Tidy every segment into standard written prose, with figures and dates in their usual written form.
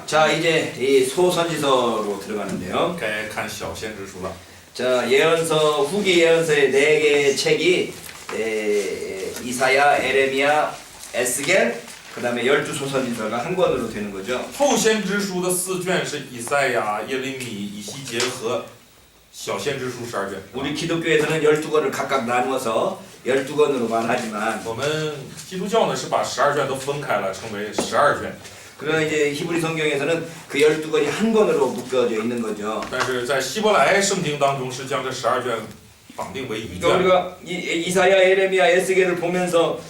자, 이제 이 소선지서로 들어가는데요. 该看小先知书了。 자, 예언서 후기 예언서의 4개의 책이 이사야, 에레미야, 에스겔, 그다음에 12소선지서가 한 권으로 되는 거죠. 后先知书的4卷是以赛亚、耶利米、以西结和小先知书12卷。 우리 기독교에서는 12권을 각각 나누어서 12권으로만 하지만 我们基督教呢是把12卷都分开了，称为12卷。 그러나 이제 히브리 성경에서는 그 12권이 한 권으로 묶여져 있는 거죠. 但是在希伯来圣经当中是将这12卷绑定为一 그러니까 卷。 우리가 이사야, 에레미야, 에스겔을 보면서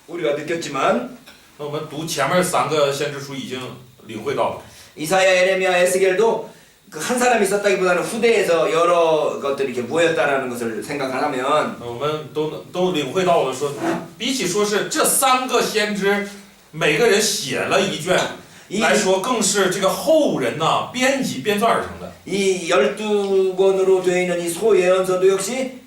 우리가 느꼈지만 那我们读前面3个先知书已经领会到了。 이사야, 에레미야, 에스겔도 그 한 사람이 썼다기보다는 후대에서 여러 것들이 이렇게 모였다라는 것을 생각하면 我们都领会到了说，比起说是这3个先知每个人写了一卷来说，更是这个后人呐编辑编撰而成的。 이 12권으로 되어 있는 이 소예언서도 역시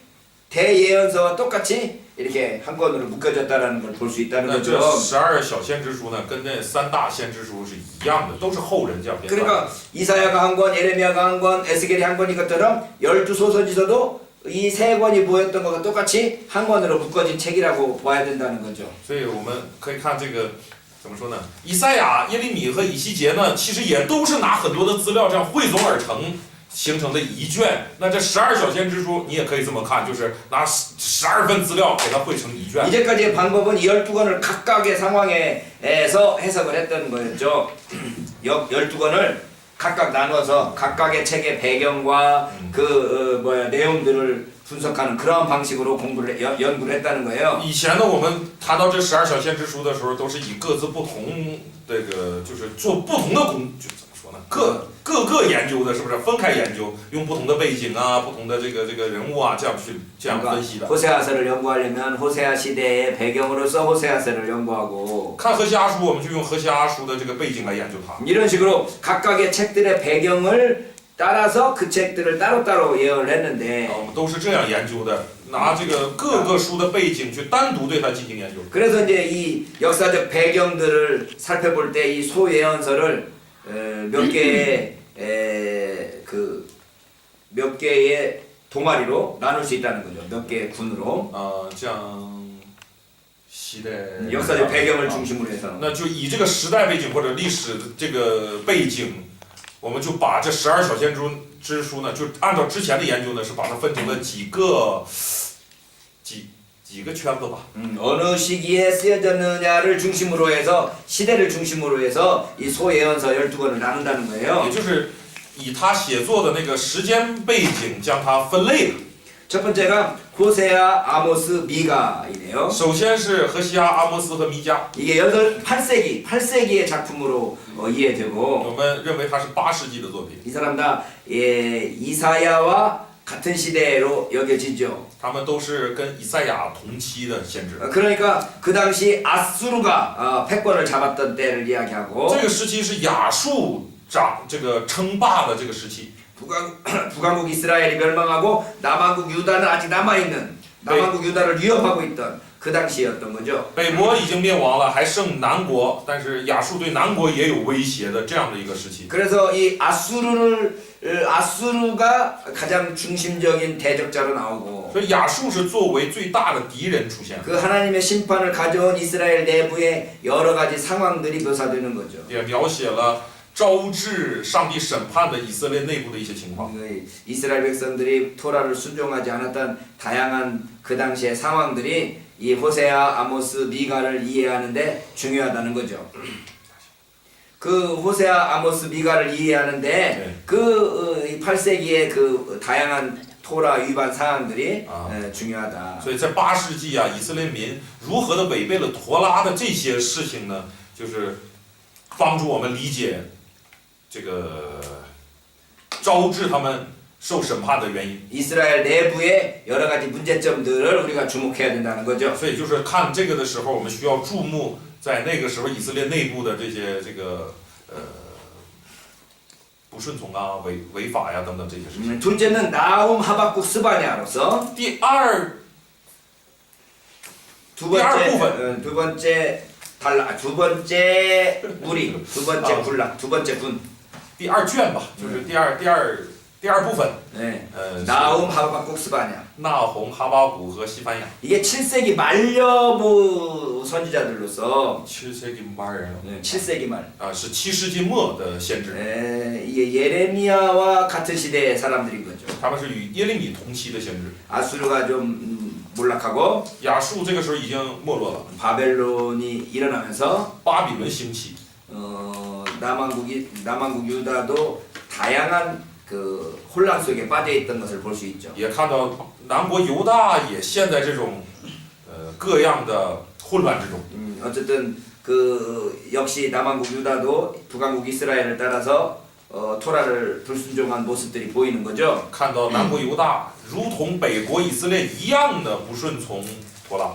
대예언서와 똑같이 이렇게 한 권으로 묶여졌다라는 걸 볼 수 있다는 那这 거죠. 12小先知书呢，跟这3大先知书是一样的，都是后人这样编撰。 그러니까 이사야가 한 권, 에레미야가 한 권, 에스겔이 한 권인 것처럼 12소선지서도 이 3권이 모였던 것과 똑같이 한 권으로 묶어진 책이라고 봐야 된다는 거죠. 所以我们可以看这个怎么说呢？以赛亚、耶利米和以西结呢，其实也都是拿很多的资料这样汇总而成。 形成的一卷，那这12小先知书你也可以这么看，就是拿12份资料给它汇成一卷。 이제까지의 방법은 이 12권을 각각의 상황에서 해석을 했던 거였죠. 12권을 각각 나눠서 각각의 책의 배경과 내용들을 분석하는 그런 방식으로 연구를 했다는 거예요. 以前呢，我们谈到这12小先知书的时候，都是以各自不同这个，就是做不同的就怎么说呢？各个研究的，是不是分开研究，用不同的背景啊，不同的这个人物啊，这样分析的。 호세아서를 연구하려면 호세아 시대의 배경으로서 호세아서를 연구하고 看何西阿书，我们就用何西阿书的这个背景来研究它。 이런 식으로 각각의 책들의 배경을 따라서 그 책들을 따로따로 예언을 했는데 我们都是这样研究的，拿这个各个书的背景去单独对它进行研究。 그래서 이제 이 역사적 배경들을 살펴볼 때 이 소예언서를 몇 개의 동아리로 나눌 수 있다는 거죠. 몇 개의 군으로. 像时代 역사적 배경을 중심으로 해서. 那就以这个时代背景或者历史的这个背景，我们就把这12小先知书呢，就按照之前的研究呢，是把它分成了几个圈子吧。 어느 시기에 쓰여졌느냐를 중심으로 해서 시대를 중심으로 해서 이 소예언서 12권을 나눈다는 거예요. 也就是以他写作的那个时间背景将它分类了。 첫 번째가 호세아, 아모스, 미가이네요. 首先是何西阿、阿摩斯和弥迦， 이게 8세기의 작품으로 이해되고 我们认为它是8世纪的作品， 이 사람 다 이사야와 같은 시대로 여겨지죠. 他们都是跟以赛亚同期的先知。 그러니까 그 당시 아수르가 패권을 잡았던 때를 이야기하고 这个时期是亚述这个称霸的这个时期。 북왕국 이스라엘이 멸망하고 남왕국 유다는 아직 남아있는 남왕국 유다를 위협하고 있던 그 당시였던 거죠. 北国已经灭亡了，还剩南国，但是亚述对南国也有威胁的这样的一个时期。 그래서 이 아수르가 가장 중심적인 대적자로 나오고 所以亚述是作为最大的敌人出现， 그 하나님의 심판을 가져온 이스라엘 내부의 여러 가지 상황들이 묘사되는 거죠. 也描写了招致上帝审判的以色列内部的一些情况。 이스라엘 백성들이 토라를 순종하지 않았던 다양한 그 당시의 상황들이 이 호세아, 아모스, 미가를 이해하는데 중요하다는 거죠. 그 호세아, 아모스, 미가를 이해하는데 그 8세기의 그 다양한 토라 위반 사항들이 중요하다. 所以在8世纪啊，以色列民如何的违背了陀拉的这些事情呢？就是帮助我们理解这个招致他们受审判的原因。 이스라엘 내부의 여러 가지 문제점들을 우리가 주목해야 된다는 거죠. 所以就是看这个的时候，我们需要注目在那个时候以色列内部的这些不顺从啊、违法呀、等等这些事情。 둘째는 나움, 하박국, 스바냐로서 第二部分 두 번째 단락 두 번째 무리, 두 번째 군락, 두 번째 군. 第二卷吧，就是第二部分。 네. 是 나움, 하박국, 스바냐. 纳洪、哈巴谷和西番雅。 이게 7세기 말여부 선지자들로서 7세기 말 7세기 말. 啊，是7世纪末的先知， 이게 예레미야와 같은 시대의 사람들인 거죠. 他们是与耶利米同期的先知。 아수르가 좀 몰락하고 亚述这个时候已经没落了， 바벨론이 일어나면서 巴比伦兴起， 남한국 유다도 다양한 그 혼란 속에 빠져 있던 것을 볼 수 있죠. 也看到南国犹大也陷在这种各样的混乱之中。 어쨌든 그 역시 남한국 유다도 북한국 이스라엘을 따라서 토라를 불순종한 모습들이 보이는 거죠. 看到南国犹大如同北国以色列一样的不顺从托拉，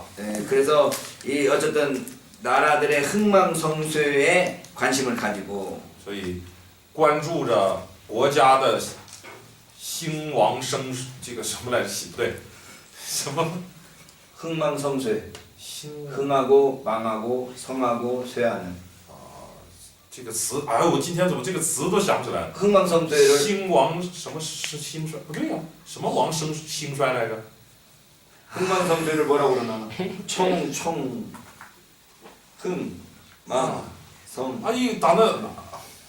그래서 이 어쨌든 나라들의 흥망성쇠에 관심을 가지고 所以关注着国家的兴亡生这个什么来着？不对，什么 흥망성쇠 兴 흥하고 망하고 성하고 쇠하는 这个词？哎呦，我今天怎么这个词都想不起来了？ 흥망성쇠를 兴亡什么是兴衰？不对呀、什么亡生兴衰来着？ 흥망성쇠를 뭐라고 그러나 흥망성 아 이 단어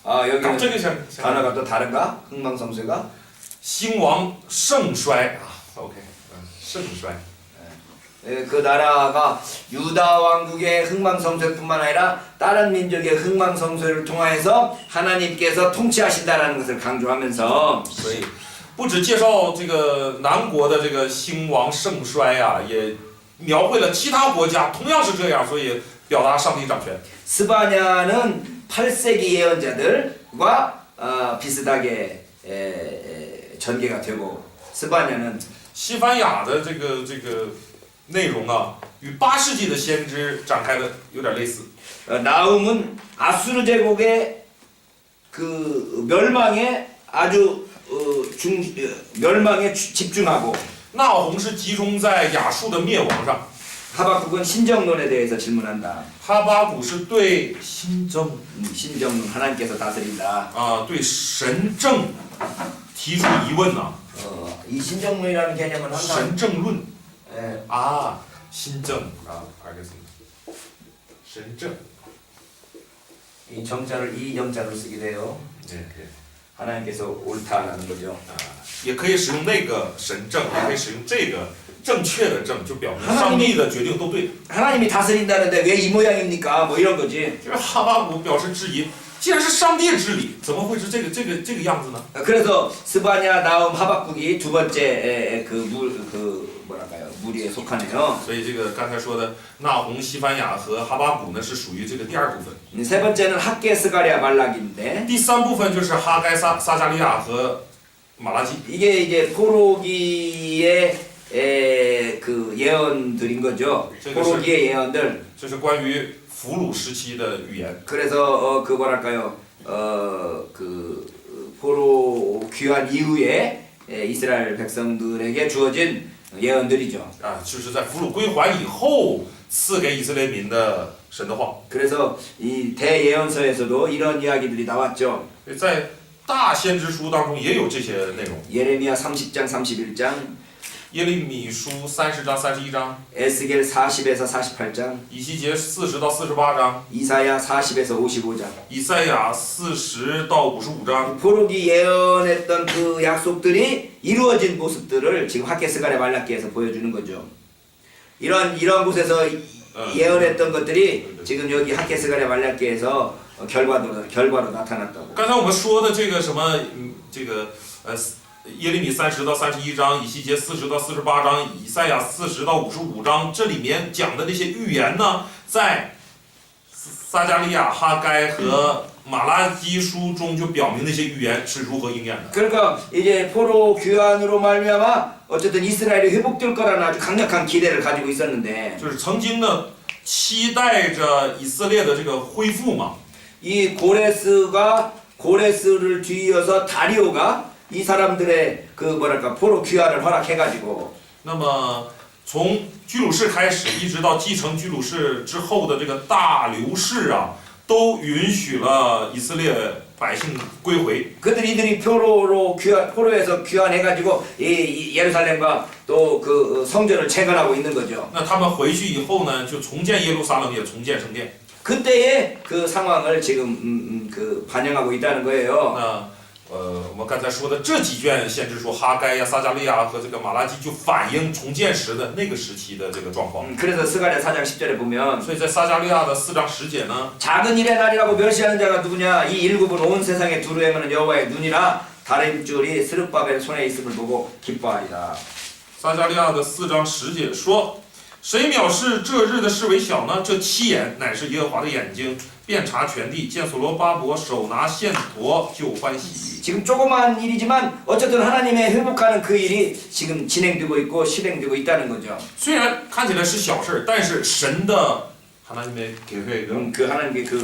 여기는 갑자기 단어가 또 다른가? 흥망성쇠가 兴亡盛衰啊，OK，盛衰。 그 나라가 유다 왕국의 흥망성쇠뿐만 아니라 다른 민족의 흥망성쇠를 통하여서 하나님께서 통치하신다라는 것을 강조하면서 所以不只介绍这个南国的这个兴亡盛衰啊，也描绘了其他国家同样是这样，所以表达上帝掌权。 스바냐는 8세기 예언자들과 비슷하게 전개가 되고 스바냐는 西番雅的这个内容啊，与8世纪的先知展开的有点类似。 나움은 아수르 제국의 그 멸망에 아주 멸망에 집중하고 纳洪是集中在亚述的灭亡上， 하박국은 신정론에 대해서 질문한다. 哈巴谷是对新政 신정론 하나님께서 다스린다. 啊，对神政提出疑问呐、 이 신정론이라는 개념은 항상 神政论 예, 啊，新政啊，알겠습니다。神政， 이 정자를 이 정자로 쓰게 돼요. 对对。 하나님께서 옳다라는 거죠. 也可以使用那个神政，也可以使用这个正确的政，就表明上帝的决定都对。 하나님이 다스린다는데 왜 이 모양입니까? 뭐 이런 거지. 就是哈巴谷表示质疑，既然是上帝治理，怎么会是这个样子呢？ 그래서 스바냐, 나움, 하박국이 두 번째 뭐랄까요 무리에 속하네요. 所以这个刚才说的纳洪、西番雅和哈巴谷呢，是属于这个第二部分。 세 번째는 학계, 스가랴, 말락인데 第三部分就是哈该、撒加利亚和马拉基。 이게 이제 포로기의 그 예언들인 거죠. 포로기의 예언들. 这是关于俘虏时期的预言。 그래서 그 뭐랄까요 그 포로 귀환 이후에 이스라엘 백성들에게 주어진 예언들이죠. 啊，就是在俘虏归还以后赐给以色列民的神的话。 그래서 이 대예언서에서도 이런 이야기들이 나왔죠. 在大先知书当中也有这些内容。 예레미야 30장 31장 耶利米书30章31章， 에스겔 40에서 48장 以西结40到48章， 이사야 40에서 55장 以赛亚40到55章， 포로기 예언했던 그 약속들이 이루어진 모습들을 지금 학개스가랴 말라기에서 보여주는 거죠. 이런 곳에서 예언했던 것들이 지금 여기 학개스가랴 말라기에서 결과로 나타났다고. 刚才我们说的这个什么，耶利米30到31章，以西结40到48章，以赛亚40到55章，这里面讲的那些预言呢，在撒加利亚、哈该和马拉基书中就表明那些预言是如何应验的。 그러니까 이제 포로 귀환으로 말미암아 어쨌든 이스라엘이 회복될 거라는 아주 강력한 기대를 가지고 있었는데 就是曾经呢期待着以色列的这个恢复嘛。 이 고레스를 뒤이어서 다리오가 이 사람들의 그 뭐랄까 포로 귀환을 허락해가지고 那么从居鲁士开始，一直到继承居鲁士之后的这个大流士啊，都允许了以色列百姓归回。 이들이 포로에서 귀환해가지고 이 예루살렘과 또 그 성전을 재건하고 있는 거죠. 那他们回去以后呢，就重建耶路撒冷，也重建圣殿。 그때의 그 상황을 지금 그 반영하고 있다는 거예요. 那我们刚才说的这几卷先知书，哈该呀、撒迦利亚和这个马拉基，就反映重建时的那个时期的这个状况。 그래서 스가랴 4장 10절에 보면 所以在撒迦利亚的4章10节呢， 작은 일의 날이라고 멸시하는 자가 누구냐? 이 일곱은 온 세상에 두루 행하는 여호와의 눈이라 다림줄이 스룹바벨 손에 있음을 보고 기뻐하리라. 撒迦利亚的4章10节说：“谁藐视这日的事为小呢？这七眼乃是耶和华的眼睛，遍察全地，见所罗巴伯手拿线砣就欢喜。” 지금 조그마한 일이지만 어쨌든 하나님의 회복하는 그 일이 지금 진행되고 있고 실행되고 있다는 거죠. 虽然看起来是小事，但是神的하나님의 계획은 그 하나님의 그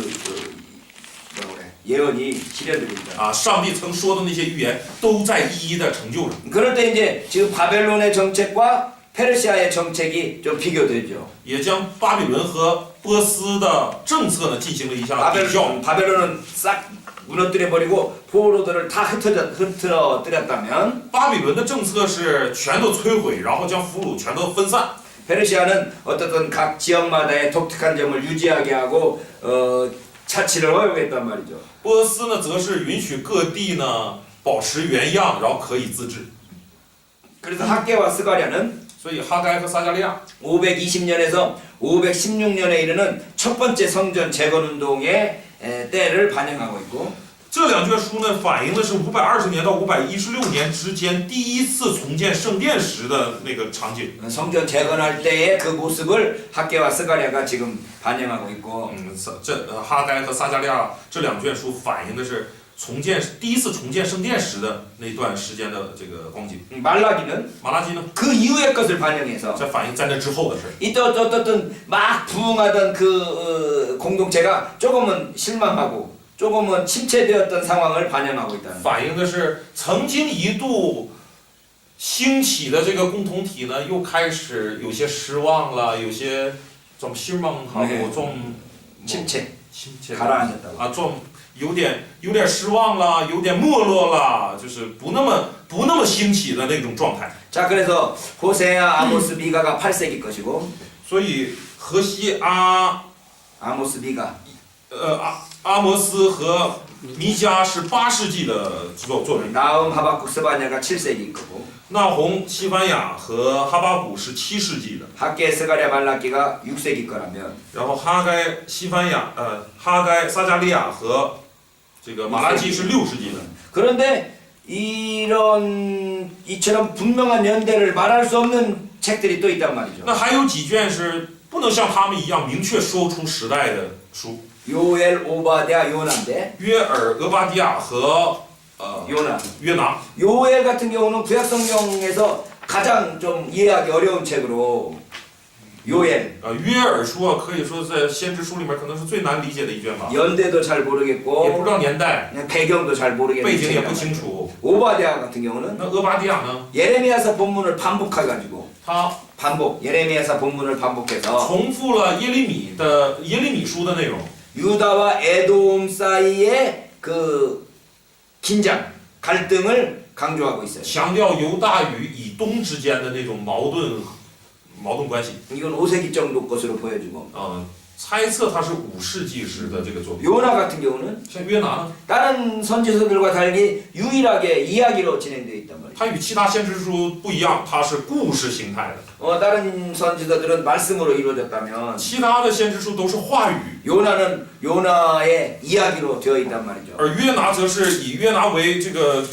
뭐라 그래 예언이 실현되고 있다. 啊，上帝曾说的那些预言都在一一的成就着。 그럴 때 이제 지금 바벨론의 정책과 페르시아의 정책이 좀 비교되죠. 也将巴比伦和波斯的政策呢进行了一下比较。 바벨론은 싹 무너뜨려 버리고 포로들을 다 흩어뜨렸다면 巴比伦的政策是全都摧毁，然后将俘虏全都分散。 페르시아는 어떻든 각 지역마다의 독특한 점을 유지하게 하고 차치를 허용했단 말이죠. 波斯呢，则是允许各地呢保持原样，然后可以自治。 그래서 학개와 스가랴는 所以哈该和撒迦利亚 520년에서 516년에 이르는 첫 번째 성전 재건 운동의 때를 반영하고 있고 这两卷书呢，反映的是520年到516年之间第一次重建圣殿时的那个场景。 성전 재건할 때의 그 모습을 학개와 스가랴가 지금 반영하고 있고 哈该和撒迦利亚这两卷书反映的是第一次重建圣殿时的那段时间的这个光景。 말라기는 马拉基呢， 그 이후의 것을 반영해서 这反映在那之后的事。 이때 어떤 막 부흥하던 그 공동체가 조금은 실망하고 조금은 침체되었던 상황을 반영하고 있다는 거예요. 反映的是曾经一度兴起的这个共同体呢，又开始有些失望了，有些좀 실망하고 좀 침체, 침체 가라앉았다고. 啊，좀有点失望了，有点没落了，就是不那么兴起的那种状态。 자, 그래서 호세아, 아모스, 미가가 8세기 것이고 所以荷西아모스, 미가 阿摩斯和弥迦是8世纪的作品， 나움, 하박국, 스바냐가 7세기 거고 那红、西番雅和哈巴谷是7世纪的， 학개, 스가랴, 말라기가 6세기 거라면 然后哈该、哈该、撒迦利亚和这个马拉基是6世纪的。 그런데 이처럼 분명한 연대를 말할 수 없는 책들이 또 있단 말이죠. 那还有几卷是不能像他们一样明确说出时代的书， 요엘, 오바댜, 요나인데 约尔、俄巴底亚和요나. 约拿。 요엘 같은 경우는 구약성경에서 가장 좀 이해하기 어려운 책으로 요엘 约尔书啊，可以说在先知书里面可能是最难理解的一卷吧， 연대도 잘 也不 모르겠고 知道年代， 그냥 배경도 잘 背 모르겠는 景也不 책이란 清 말이에요. 楚。 오바댜 같은 경우는 那俄巴底亚呢， 예레미야서 본문을 반복해가지고 他 예레미야서 본문을 반복해서 重复了耶利米书的内容， 유다와 에돔 사이의 그 긴장, 갈등을 강조하고 있어요. 强调犹大与以东之间的那种矛盾关系。 이건 5세기 정도 것으로 보여지고 猜测他是5世纪时的这个作品。 요나 같은 경우는 像约拿呢， 다른 선지서들과 달리 유일하게 이야기로 진행되어 있단 말이에요. 他与其他先知书不一样，它是故事形态的。 다른 선지서들은 말씀으로 이루어졌다면 其他的先知书都是话语， 요나는 요나의 이야기로 되어 있단 말이죠. 而约拿则是以约拿为这个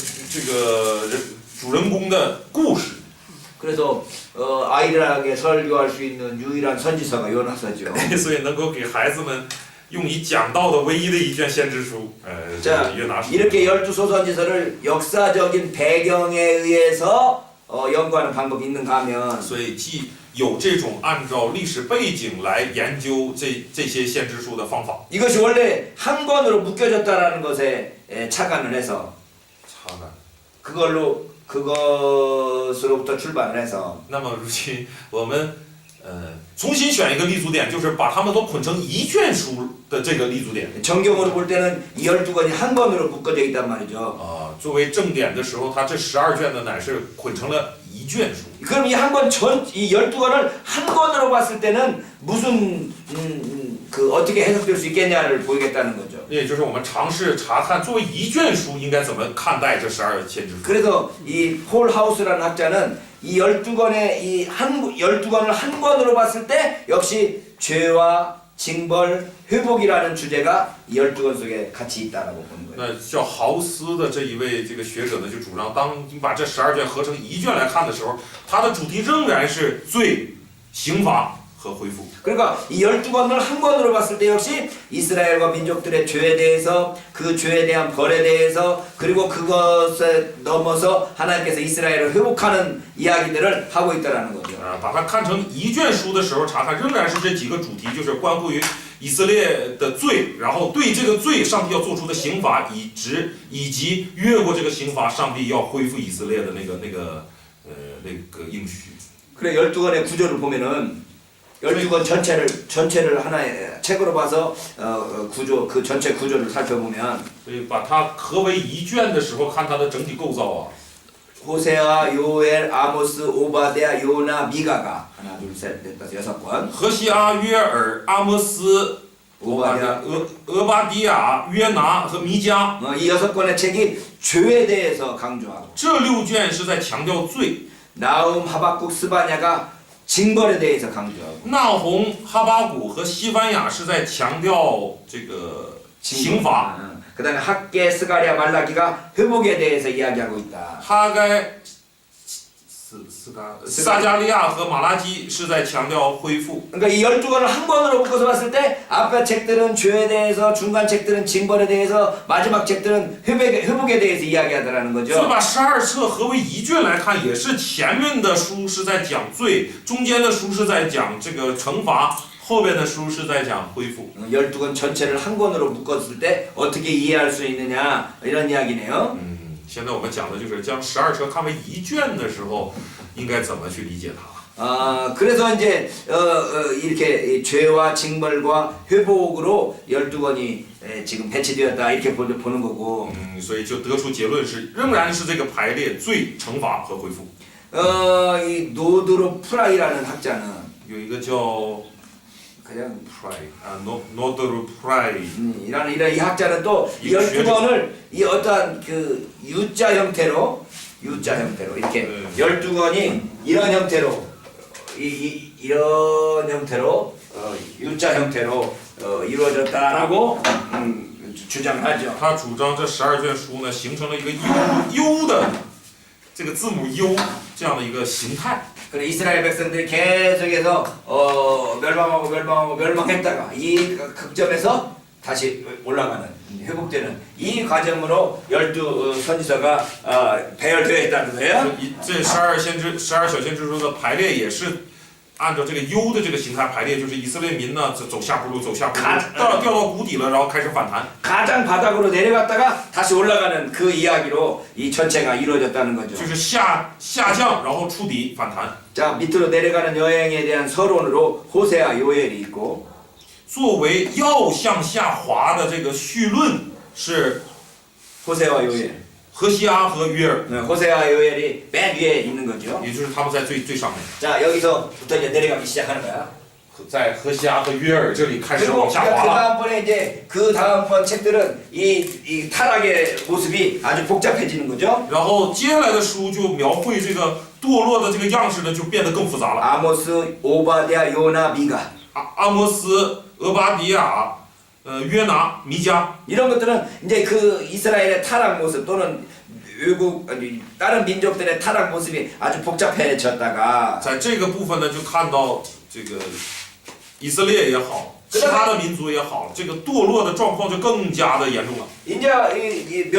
主人公的故事。 그래서 아이들에게 설교할 수 있는 유일한 선지서가 요나서죠. 所以能够给孩子们用以讲道的唯一的一卷先知书， 자, 约拿书。 이렇게 12소선지서를 역사적인 배경에 의해서 연구하는 방법이 있는가 하면 所以既有这种按照历史背景来研究这些先知书的方法。 이것이 원래 한 권으로 묶여졌다라는 것에 착안을 해서 그걸로 그것으로부터 출발을 해서 那么如今我们重新选一个立足点，就是把它们都捆成一卷书的这个立足点。 정경으로 볼 때는 이 12권이 한 권으로 묶어져 있단 말이죠. 作为正点的时候，它这12卷的乃是捆成了一卷书。 그럼 이 한 권 이 12권을 한 권으로 봤을 때는 무슨 그 어떻게 해석될 수 있겠냐를 보이겠다는 거죠. 也就是我们尝试查看，作为一卷书应该怎么看待这12先知书。 그래서 이 폴 하우스라는 학자는 이 12권의 12권을 한 권으로 봤을 때 역시 죄와 징벌, 회복이라는 주제가 이 12권 속에 같이 있다라고 보는 거예요. 那叫豪斯的这一位这个学者呢，就主张，当你把这12卷合成一卷来看的时候，它的主题仍然是罪、刑罚和恢复。 그러니까 이 12권을 한 권으로 봤을 때 역시 이스라엘과 민족들의 죄에 대해서 그 죄에 대한 벌에 대해서 그리고 그것에 넘어서 하나님께서 이스라엘을 회복하는 이야기들을 하고 있다라는 거죠. 把它看成一卷书的时候查看，仍然是这几个主题，就是关乎于以色列的罪，然后对这个罪上帝要做出的刑罚，以及越过这个刑罚，上帝要恢复以色列的那个应许。 그래 12권의 구조를 보면은 12권 전체를 하나의 책으로 봐서 구조 그 전체 구조를 살펴보면 所以把它合为一卷的时候，看它的整体构造啊。 호세아, 요엘, 아모스, 오바댜, 요나, 미가가 하나 둘셋넷 다섯 6권 何西阿、约尔、阿摩斯、俄巴底亚、约拿和弥迦， 이 6권의 책이 죄에 대해서 강조하고 这6卷是在强调罪。 나움, 하박국, 스바냐가 징벌에 대해서 강조하고 纳洪、哈巴谷和西番雅是在强调这个刑罚。 그 다음에 학계, 스가랴, 말라기가 회복에 대해서 이야기하고 있다. 哈该、撒加利亚和马拉基是在强调恢复。 그러니까 이 12권을 한 권으로 묶어서 봤을 때 앞에 책들은 죄에 대해서, 중간 책들은 징벌에 대해서, 마지막 책들은 회복에 대해서 이야기하더라는 所以 거죠. 把12册合为一卷来看，也是前面的书是在讲罪，中间的书是在讲这个惩罚，后边的书是在讲恢复。 12권 전체를 한 권으로 묶었을 때 어떻게 이해할 수 있느냐 이런 이야기네요. 现在我们讲的就是将12册看为一卷的时候，应该怎么去理解它。 그래서 이제 이렇게 죄와 징벌과 회복으로 12권이 지금 배치되었다 이렇게 보는 거고. 所以就得出结论是，仍然是这个排列罪、惩罚和恢复。 이 노드로 프라이라는 학자는 有一个叫 그냥 노드로 프라이 이런 이 학자는 또 이 12권을 이 어떠한 그 U자 형태로 이렇게 12권이 이런 형태로 이런 형태로 U자 형태로 이루어졌다라고 주장하죠. 他主张这12卷书呢，形成了一个 U 的这个字母 U 这样的一个形态。 그래 이스라엘 백성들이 계속해서 멸망했다가 이 극점에서 다시 올라가는 회복되는 이 과정으로 12 선지서가 배열되어 있다는 거예요. 这12小先知书的排列也是按照这个 U 的这个形态排列，就是以色列民呢走下坡路，掉到谷底了，然后开始反弹。 가장 바닥으로 내려갔다가 다시 올라가는 그 이야기로 이 전체가 이루어졌다는 거죠. 就是下降，然后触底反弹。 자 밑으로 내려가는 여행에 대한 서론으로 호세아 요엘이 있고 作为要向下滑的这个绪论是 호세아 요엘. 何西阿和约尔， 호세아 요엘이 맨 위에 있는 거죠. 也就是他们在最上面， 자 여기서부터 이제 내려가기 시작하는 거야. 在何西阿和约尔这里开始 그리고 往下 그 滑了。 다음번에 이제 그 다음번 책들은 이 타락의 모습이 아주 복잡해지는 거죠. 然后接下来的书就描绘这个堕落的这个样式呢，就变得更复杂了。 아모스, 오바댜, 요나, 미가 阿摩斯、俄巴底亚、约拿、弥迦， 이런 것들은 이제 그 이스라엘의 타락 모습 또는 외국 아니 다른 민족들의 타락 모습이 아주 복잡해졌다가 在这个部分呢，就看到这个以色列也好，其他的民族也好，这个堕落的状况就更加的严重了。 이제 이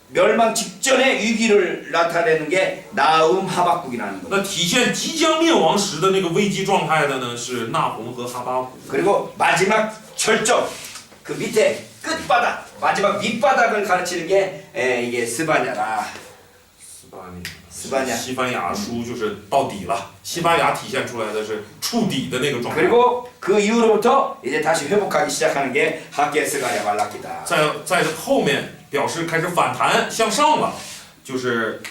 멸망 직전의 위기를 나타내는 게 나움 하박국이라는 거예요. 那体现即将灭亡时的那个危机状态的呢，是纳洪和哈巴谷。 그리고 마지막 절정 그 밑에 끝바닥 마지막 밑바닥을 가르치는 게 이게 스바냐라. 스바냐. 西班牙书就是到底了，西班牙体现出来的是触底的那个状态。 그리고 그 이후로부터 이제 다시 회복하기 시작하는 게 하게 스가랴 말라기다. 在后面表示开始反弹向上了，就是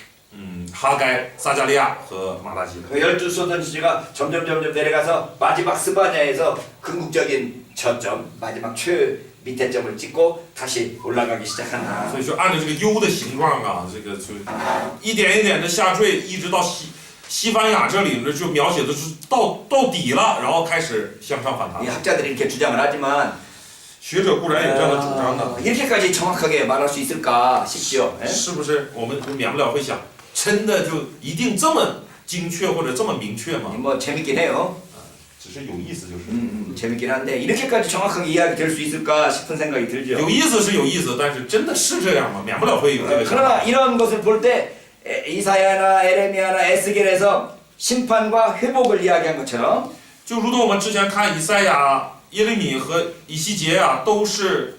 哈该、撒加利亚和马拉基的。 그 열두 소선지가 점점 내려가서 마지막 스바냐에서 궁극적인 저점, 마지막 최 밑에 점을 찍고 다시 올라가기 시작한다. 所以说按照这个 U 的形状啊，这个就一点一点的下坠，一直到西班牙这里呢，就描写的是到底了，然后开始向上反弹 이 。 학자들이 이렇게 주장을 하지만 学者固然有这样的主张的， 이렇게까지 정확하게 말할 수 있을까 싶죠. 예? 是不是我们免不了会想，真的就一定这么精确或者这么明确吗？ 뭐 재밌긴 해요. 只是有意思，就是 재밌긴 한데 이렇게까지 정확하게 이해하게 될 수 있을까 싶은 생각이 들죠. 有意思是有意思，但是真的是这样吗？免不了会有这个想法。 그러나 이런 것을 볼 때 이사야나 에레미야나 에스겔에서 심판과 회복을 이야기한 것처럼 就如同我们之前看以赛亚、耶利米和以西结啊，都是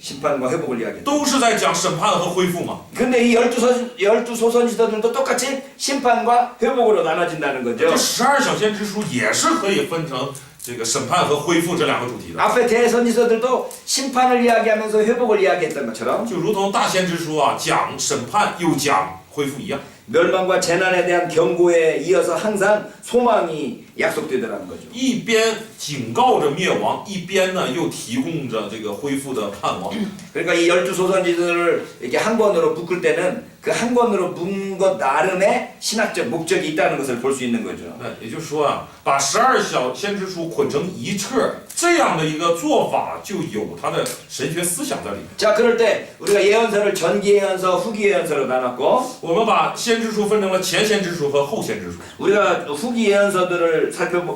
심판과 회복을 이야기했다. 都是在讲审判和恢复嘛。 근데 이 열두 소선지서들도 똑같이 심판과 회복으로 나눠진다는 这 거죠. 12小先知书也是可以分成这个审判和恢复这两个主题的。 앞에 대선지서들도 심판을 이야기하면서 회복을 이야기했던 것처럼 就如同大先知书啊，讲审判又讲恢复一样。 멸망과 재난에 대한 경고에 이어서 항상 소망이 약속되더라는 거죠. 一边警告着灭亡，一边呢又提供着这个恢复的盼望。 그러니까 이 열두 소선지들을 이렇게 한 권으로 묶을 때는 그 한 권으로 묶은 것 나름의 신학적 목적이 있다는 것을 볼 수 있는 거죠. 那也就是说啊，把12小先知书捆成一册，这样的一个做法就有它的神学思想在里面。 자, 그럴 때 우리가 예언서를 전기 예언서, 후기 예언서로 나눴고 我们把先知书分成了前先知书和后先知书。 우리가 후기 예언서들을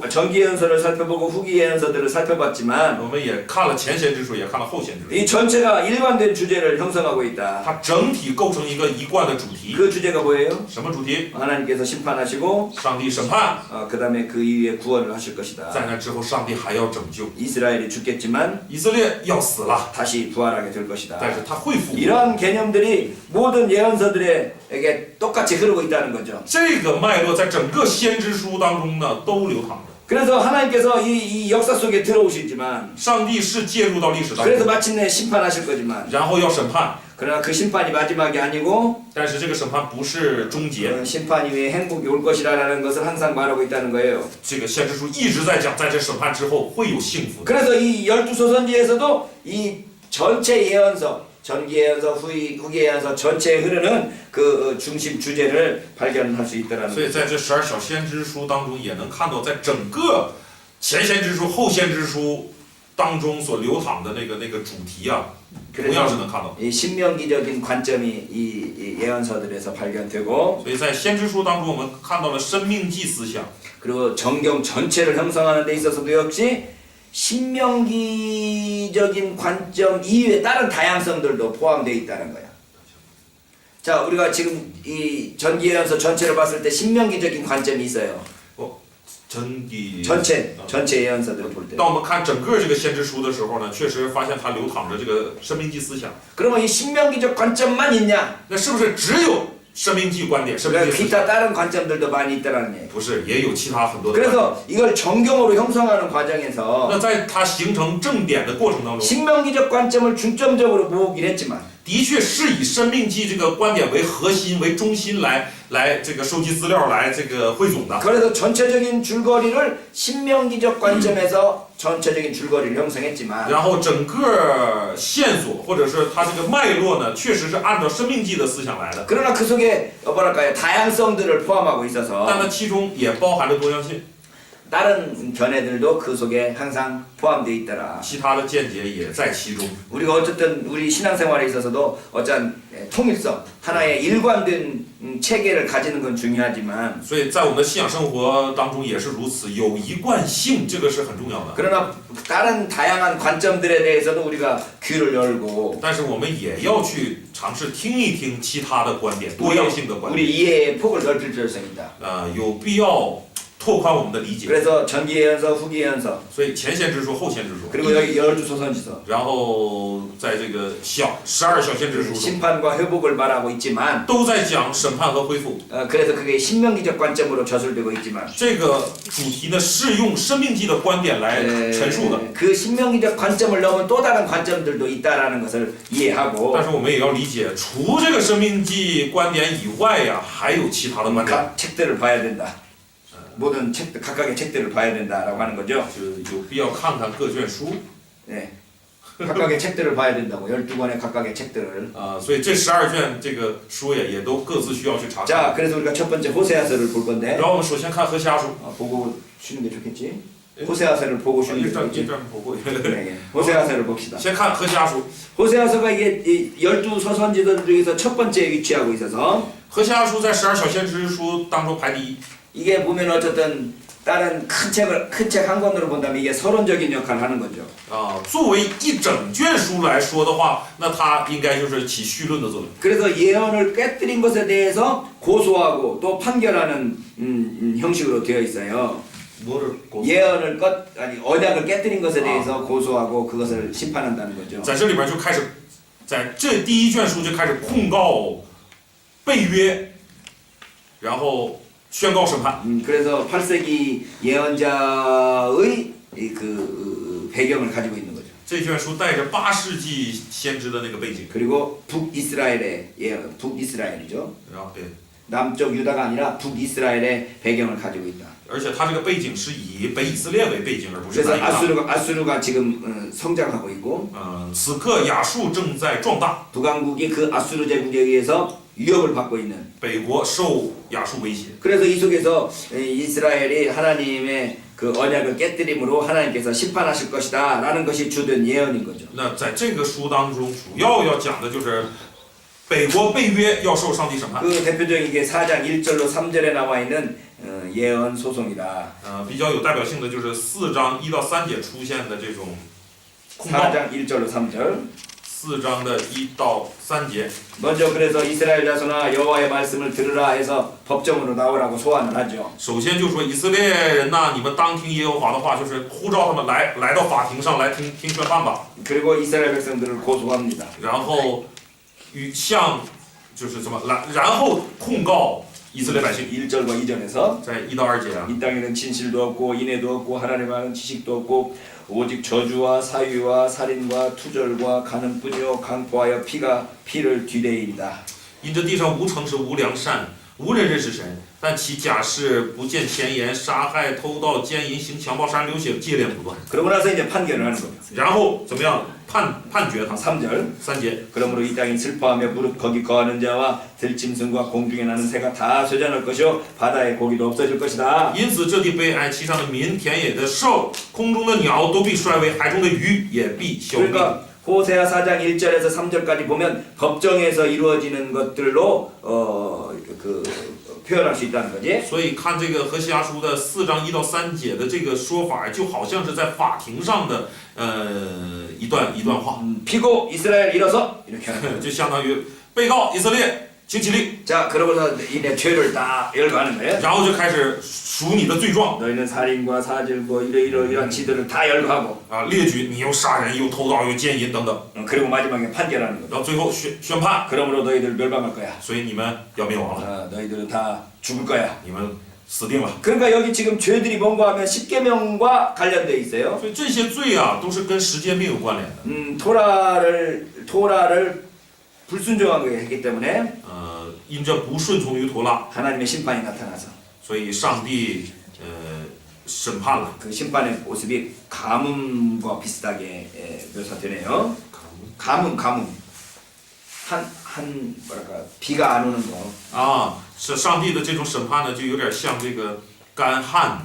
전기 예언서를 살펴보고 후기 예언서들을 살펴봤지만 我们也看了前先知书，也看了后先知书。 이 전체가 일관된 주제를 형성하고 있다. 它整体构成一个一贯的主题。 그 주제가 뭐예요? 什么主题？ 하나님께서 심판하시고 上帝审判， 그 다음에 그 이후에 구원을 하실 것이다. 在那之后，上帝还要拯救 이스라엘이 죽겠지만 以色列，要死了， 다시 부활하게 될 것이다. 但是他会复活。 이러한 개념들이 모든 예언서들에게 똑같이 흐르고 있다는 거죠. 这个脉络在整个先知书当中呢都流淌着。 그래서 하나님께서 이 역사 속에 들어오시지만 上帝是介入到历史当 그래서 中， 마침내 심판하실 거지만 然后要审判， 그러나 그 심판이 마지막이 아니고 但是这个审判不是终结。 심판 이후에 행복이 올 것이라는 것을 항상 말하고 있다는 거예요. 这个先知书一直在讲，在这审判之后会有幸福的。 그래서 이 열두 소선지에서도 이 전체 예언서, 전기 예언서, 후기 예언서 전체에 흐르는 그 중심 주제를 발견할 수 있다라는 所以在这12小先知书当中，也能看到在整个前先知书、后先知书当中所流淌的那个主题啊，同样是能看到。 이 신명기적인 관점이 이 예언서들에서 발견되고 所以在先知书当中，我们看到了生命记思想。 그리고 정경 전체를 형성하는 데 있어서도 역시 신명기적인 관점 이외에 다른 다양성들도 포함되어 있다는 거야. 자, 우리가 지금 이 전기 예언서 전체를 봤을 때 신명기적인 관점이 있어요. 전체 예언서들을 볼 때. 当我们看整个这个先知书的时候呢，确实发现它流淌着这个生命记思想。 그러면 이 신명기적 관점만 있냐? 那是不是只有生命记观点、生命记思想？ 기타 다른 관점들도 많이 있다라는 얘기. 不是，也有其他很多的观点。 그래서 이걸 정경으로 형성하는 과정에서 那在它形成正典的过程当中， 신명기적 관점을 중점적으로 모으긴 했지만 的确是以生命记这个观点为核心、为中心来这个收集资料、来这个汇总的。 그래서 전체적인 줄거리를 신명기적 관점에서 전체적인 줄거리를 형성했지만 然后整个线索或者是它这个脉络呢，确实是按照生命记的思想来的， 그러나 그 속에 뭐랄까요 다양성들을 포함하고 있어서 但它其中也包含着多样性， 다른 견해들도 그 속에 항상 포함되어 있더라. 其他的见解也在其中。 우리가 어쨌든 우리 신앙생활에 있어서도 어떤 통일성, 하나의 일관된 체계를 가지는 건 중요하지만 所以在我们的信仰生活当中也是如此，有一贯性，这个是很重要的。 그러나 다른 다양한 관점들에 대해서도 우리가 귀를 열고 但是我们也要去尝试听一听其他的观点，多样性的观点。 우리 이해의 폭을 넓힐 필요성이 있다. 有必要拓宽我们的理解。 그래서 전기 예언서, 후기 예언서, 所以前先知书、后先知书， 그리고 여기 열두 소선지서 然后在这个12小先知书中， 심판과 회복을 말하고 있지만 都在讲审判和恢复。 그래서 그게 신명기적 관점으로 저술되고 있지만 这个主题呢是用生命记的观点来陈述的， 그 신명기적 관점을 넘은 또 다른 관점들도 있다라는 것을 이해하고 但是我们也要理解，除这个生命记观点以外呀，还有其他的观点， 각 책들을 봐야 된다. 모든 책들 각각의 책들을 봐야 된다라고 하는 거죠. 就有必要看看各卷书。 네. 각각의 책들을 봐야 된다고 12권의 각각의 책들을. 所以这12卷这个书也都各自需要去查看。 자, 그래서 우리가 첫 번째 호세아서를 볼 건데 然后我们首先看何西阿书， 보고 쉬는 게 좋겠지? 호세아서를 보고 쉬는 게 一站 좋겠지? 보고， 네, 호세아서를 봅시다. 先看何西阿书。 호세아서가 이게 이 12서선지들 중에서 첫 번째에 위치하고 있어서 何西阿书在12小先知书当中排第一。 이게 보면 어쨌든 다른 큰 책 한 권으로 본다면 이게 서론적인 역할을 하는 거죠. 作为一整卷书来说的话，那它应该就是起绪论的作用。 그래서 예언을 깨뜨린 것에 대해서 고소하고 또 판결하는 형식으로 되어 있어요. 뭐를 예언을 언약을 깨뜨린 것에 대해서 고소하고 그것을 심판한다는 거죠. 在这里边就开始，在这第一卷书就开始控告背约，然后宣告审判。 그래서 8세기 예언자의 배경을 가지고 있는 거죠. 这卷书带着8世纪先知的那个背景， 그리고 북이스라엘의 예언, 북이스라엘이죠. 然后对， 남쪽 유다가 아니라 북이스라엘의 배경을 가지고 있다. 而且它这个背景是以北以色列为背景，而不是 그래서 南犹大。 아수르가 지금 성장하고 있고 此刻亚述正在壮大， 북왕국이 그 아수르 제국에 의해서 위협을 받고 있는. 北国受亚述威胁。 그래서 이 속에서 이스라엘이 하나님의 그 언약을 깨뜨림으로 하나님께서 심판하실 것이다라는 것이 주된 예언인 거죠. 那在这个书当中，主要讲的就是北国背约要受上帝审判。 그 대표적인 게 4장 1절로 3절에 나와 있는 예언 소송이다. 比较有代表性的就是4章1到3节出现的这种控告。 4장 1절로 3절. 4章的1到3节。 먼저 그래서 이스라엘 자손아 여호와의 말씀을 들으라 해서 법정으로 나오라고 소환을 하죠. 首先就说以色列人呐，你们当听耶和华的话，就是呼召他们来到法庭上来听宣判吧。 그리고 이스라엘 백성들을 고소합니다. 然后向就是什么然后控告以色列百姓。 1절과 2절에서 在1到2节啊， 이 땅에는 진실도 없고 인애도 없고 하나님 아는 지식도 없고 오직 저주와 사유와 살인과 투절과 가는뿐이요 강포하여 피를 뒤대이다. 因这地上无诚实无良善，无人认识神，但其假是不见前言，杀害、偷盗、奸淫、行强暴、杀人流血，接连不断。 그러고 나서 이제 판결을 하는 겁니다. 然后怎么样判决他？ 3절 3节。 그러므로 이 땅이 슬퍼하며 무릇 거기 거하는 자와 들짐승과 공중에 나는 새가 다 쇠잔할 것이요 바다의 고기도 없어질 것이다. 因此这地悲哀，其上的民、田野的兽、空中的鸟都必衰微，海中的鱼也必消灭。 그러니까 호세아 4장 1절에서 3절까지 보면 법정에서 이루어지는 것들로 표현할 수 있다는 거지. 所以看这个何西阿书的4章1到3节的这个说法，就好像是在法庭上的一段话， 피고 이스라엘 일어서 이렇게 하는 거예요. 就相当于被告以色列请起立， 자 그러고서 이제 죄를 다 열거하는 거예요. 然后就开始数你的罪状 너희는 살인과 사질과 이러이러한 지들을 다 열거하고 列举你又杀人又偷盗又奸淫等等， 그리고 마지막에 판결하는 거예요. 然后最后宣判， 그러므로 너희들 멸망할 거야. 所以你们要灭亡了， 너희들은 다 죽을 거야. 你们死定了。 그러니까 여기 지금 죄들이 뭔가 하면 십계명과 관련돼 있어요. 所以这些罪啊，都是跟十诫命有关联的。 토라를 불순종한 거에 했기 때문에 因着不顺从于托拉， 하나님의 심판이 나타나서 所以上帝审判了。 그 심판의 모습이 가뭄과 비슷하게 묘사되네요. 가뭄 한 뭐랄까 비가 안 오는 거. 是上帝的这种审判呢，就有点像这个干旱。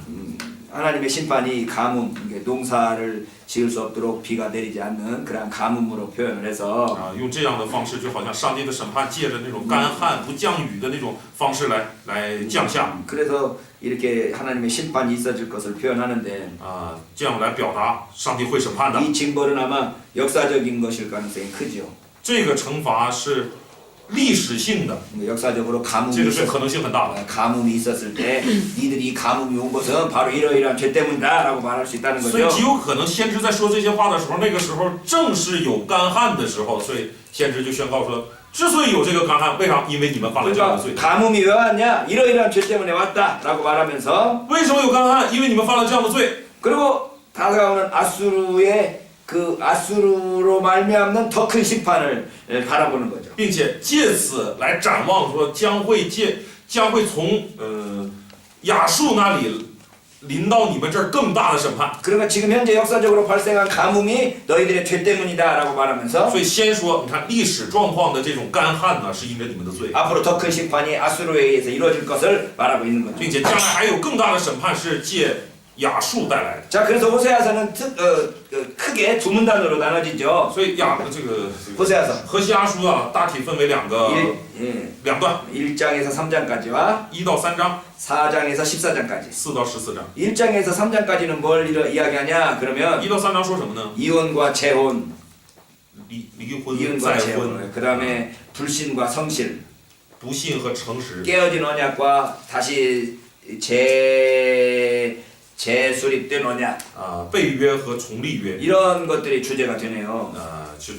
하나님의 심판이 가뭄, 농사를 지을 수 없도록 비가 내리지 않는 그런 가뭄으로 표현을 해서 用这样的方式，就好像上帝的审判借着那种干旱不降雨的那种方式来降下。 그래서 이렇게 하나님의 심판이 있어질 것을 표현하는데 这样来表达上帝会审判的。 이 징벌은 아마 역사적인 것일 가능성이 크죠. 这个惩罚是历史性的， 역사적으로 这 가뭄이 个是可能性很大的。 가뭄이 있었을 때 니들이 가뭄이 온 것은 바로 이러이러한 죄 때문이다라고 말할 수 있다는 所以 거죠. 极有可能先知在说这些话的时候，那个时候正是有干旱的时候，所以先知就宣告说，之所以有这个干旱，为啥？因为你们犯了这样的 그러니까 罪。 가뭄이 왜 왔냐? 이러이러한 죄 때문에 왔다라고 말하면서 为什么有干旱？因为你们犯了这样的罪。 그리고 다가오는 아수르의 그 아수르로 말미암는 더 큰 심판을 바라보는 거죠. 并且借此来展望说将会从亚述那里临到你们这儿更大的审判。 그러니까 지금 현재 역사적으로 발생한 가뭄이 너희들의 죄 때문이다라고 말하면서 所以先说，你看历史状况的这种干旱呢，是因着你们的罪， 앞으로 더 큰 심판이 아수르에 의해서 이루어질 것을 말하고 있는 거죠. 并且将来还有更大的审判是借亚述带来的。 자, 그래서 호세아서는 크게 두 문단으로 나눠지죠. 所以这个 호세아서 何西阿书啊，大体分为两段， 1장에서 3장까지와 1到3章， 4장에서 14장까지. 4到14章。 1장에서 3장까지는 뭘 이야기하냐? 그러면 1到3章说什么呢？ 이혼과 재혼, 离婚、 이혼과 再 재혼, 婚、 그다음에 불신과 성실, 不信和诚实， 깨어진 언약과 다시 재수립된 언약 背约和重立约， 이런 것들이 주제가 되네요.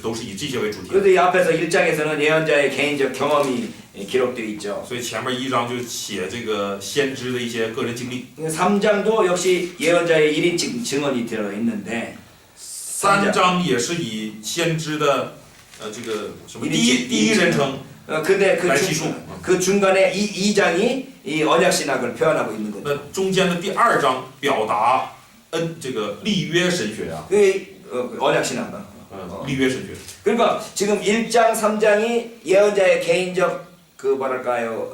都是以这些为主题。 그런데 이 앞에서 1장에서는 예언자의 개인적 경험이 기록되어 있죠. 所以前面1章就写这个先知的一些个人经历， 3장도 역시 예언자의 1인 증언이 들어 있는데 3章也是以先知的这个什么第一人称 근데 来记述。 그 중간에 이 2장이 이 언약 신학을 표현하고 있는 거죠. 那中间的第2章表达这个立约神学啊， 언약 신학. 立约神学。 그러니까 지금 1장, 3장이 예언자의 개인적 그 뭐랄까요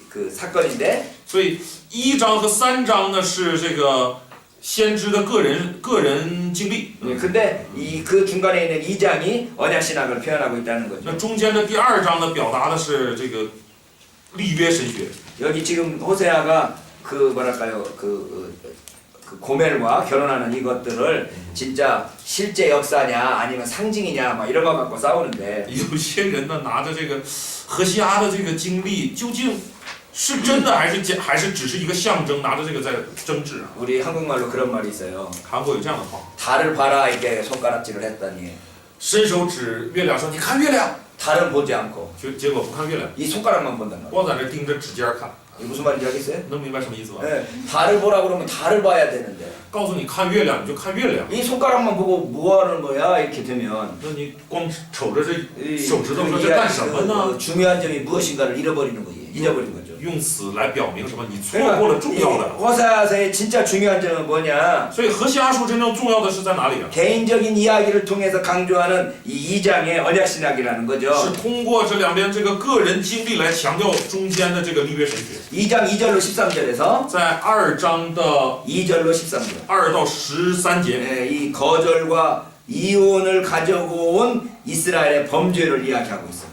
그 사건인데 所以1章和3章呢是这个先知的个人经历。 근데 그 중간에 있는 2장이 언약 신학을 표현하고 있다는 那 거죠. 中间的第2章呢表达的是这个立约神学。 여기 지금 호세아가 그 뭐랄까요 그 고멜과 결혼하는 이것들을 진짜 실제 역사냐 아니면 상징이냐 막 이런 거 갖고 싸우는데 有些人呢拿着这个何西阿的这个经历，究竟是真的还是只是一个象征，拿着这个在争执啊？ 우리 한국말로 그런 말이 있어요. 韩国有这样的话， 달을 봐라 이렇게 손가락질을 했더니 伸手指月亮说：“你看月亮。 달은 보지 않고 结果不看月亮， 이 손가락만 본단 말이에요. 光在那盯着指尖看。 이게 무슨 말인지 알겠어요? 能明白什么意思吗？ 네, 달을 보라 그러면 달을 봐야 되는데 告诉你看月亮，你就看月亮。 이 손가락만 보고 뭐 하는 거야 이렇게 되면 那你光瞅着这 이 手指头 그 说这干什么 이야기 呢？ 그 중요한 점이 무엇인가를 잃어버리는 거예요. 잊어버린 거죠. 用此来表明什么？你错过了重要的。 호사야서의 진짜 중요한 점은 뭐냐? 所以何西阿书真正重要的是在哪里啊？ 개인적인 이야기를 통해서 강조하는 이 2장의 언약신학이라는 是 거죠. 通过这两边这个个人经历来强调中间的这个立约神学。 2장 2절로 13절에서 在2章的 2절로 13절. 2到13节， 네, 이 거절과 이혼을 가지고 온 이스라엘의 범죄를 이야기하고 있어요.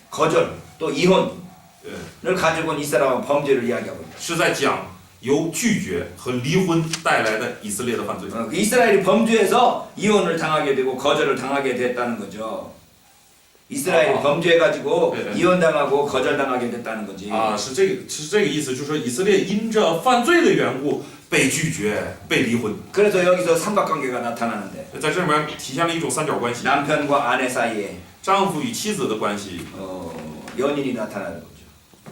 거절 또 이혼을 가지고 온 이스라엘의 범죄를 이야기하고 있어요. 是在讲由拒绝和离婚带来的以色列的犯罪。 그 이스라엘이 범죄해서 이혼을 당하게 되고 거절을 당하게 됐다는 거죠. 이스라엘이 범죄해가지고 이혼당하고 거절당하게 됐다는 거지. 是这个意思，就是说以色列因着犯罪的缘故被拒绝、被离婚。 그래서 여기서 삼각관계가 나타나는데 在这里面体现了一种三角关系， 남편과 아내 사이에 丈夫与妻子的关系 연인이 나타나는 거죠.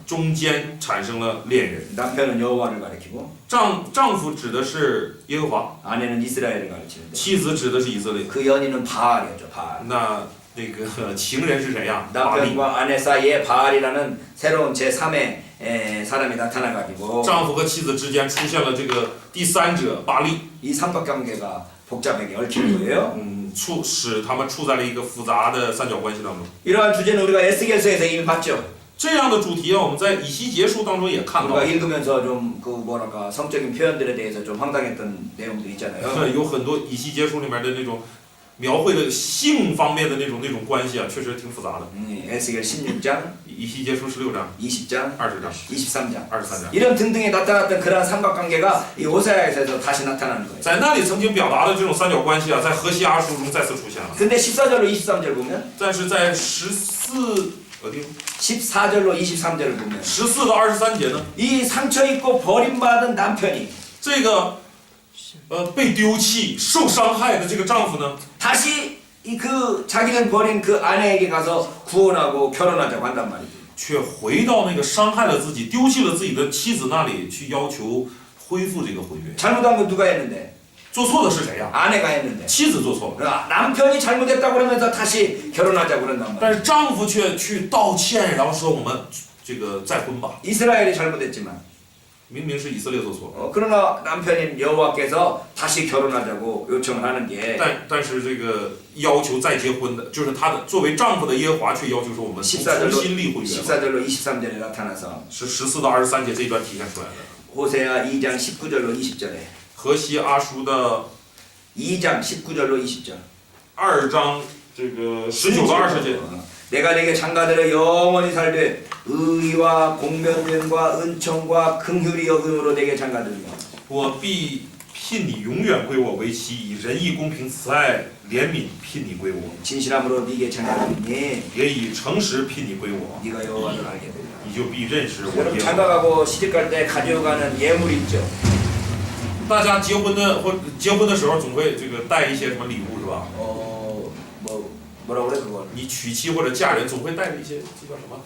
中间产生了恋人。 남편은 여호와를 가리키고 丈夫指的是耶和华， 아내는 이스라엘을 가리키는데 妻子指的是以色列。 그 연인은 바알이었죠. 바알. 那个情人是谁呀？巴力。 남편과 아내 사이에 바알이라는 새로운 제3의 사람이 나타나가지고 丈夫和妻子之间出现了这个第三者巴力， 이 삼각관계가 복잡하게 얽히는 거예요. 使他们处在了一个复杂的三角关系当中。 이러한 주제는 우리가 에스겔서에서 이미 봤죠. 这样的主题啊，我们在以西结书当中也看到 우리가 ， 읽으면서 좀 그 뭐랄까 성적인 표현들에 대해서 좀 황당했던 내용도 있잖아요. 有很多以西结书里面的那种描绘的性方面的那种关系啊，确实挺复杂的。 에스겔 16장, 以西结书16章、 20장, 20章、 23장 23章， 이런 등등에 나타났던 그러한 삼각관계가 이 호세아에서 다시 나타나는 거예요. 在那里曾经表达的这种三角关系啊，在何西阿书中再次出现了。 근데 14절로 23절 보면 但是在14 어디 14절로 23절을 보면 14到23节呢？ 이 상처 입고 버림받은 남편이 这个被丢弃、受伤害的这个丈夫呢， 다시 그 자기는 버린 그 아내에게 가서 구원하고 결혼하자고 한단 말이죠. 却回到那个伤害了自己、丢弃了自己的妻子那里去要求恢复这个婚约。 잘못한 건 누가 했는데? 做错的是谁呀、 아내가 했는데. 妻子做错了， 남편이 잘못했다고 그러면서 다시 결혼하자고 그런단 말이에요. 但是丈夫却去道歉，然后说我们这个再婚吧。 이스라엘이 잘못했지만 明明是以色列做错了， 그러나 남편인 여호와께서 다시 결혼하자고 요청을 하는 게 但是这个要求再结婚的，就是他的作为丈夫的耶和华却要求说我们重 14절로 新立婚约吧。 14절로 23절에 나타나서 是14到23节这一段体现出来的。 호세아 2장 19절로 20절에 何西阿书的 2장 19절로 20절 2章这个19到20节。 내가 내게 장가들을 영원히 살되 의와 공변됨과 은총과 긍휼이 여금으로 내게 장가들며 我必聘你永远归我为妻，以仁义、公平、慈爱、怜悯聘你归我， 진실함으로 네게 장가들니 也以诚实聘你归我， 네가 여호와를 알게 되리라. 你就必认识我 여러분 耶和华。 장가가고 시집갈 때 가져가는 예물 있죠. 大家结婚的时候总会这个带一些什么礼物是吧？ 뭐라고 그래 그걸? 你娶妻或者嫁人总会带着一些这叫什么？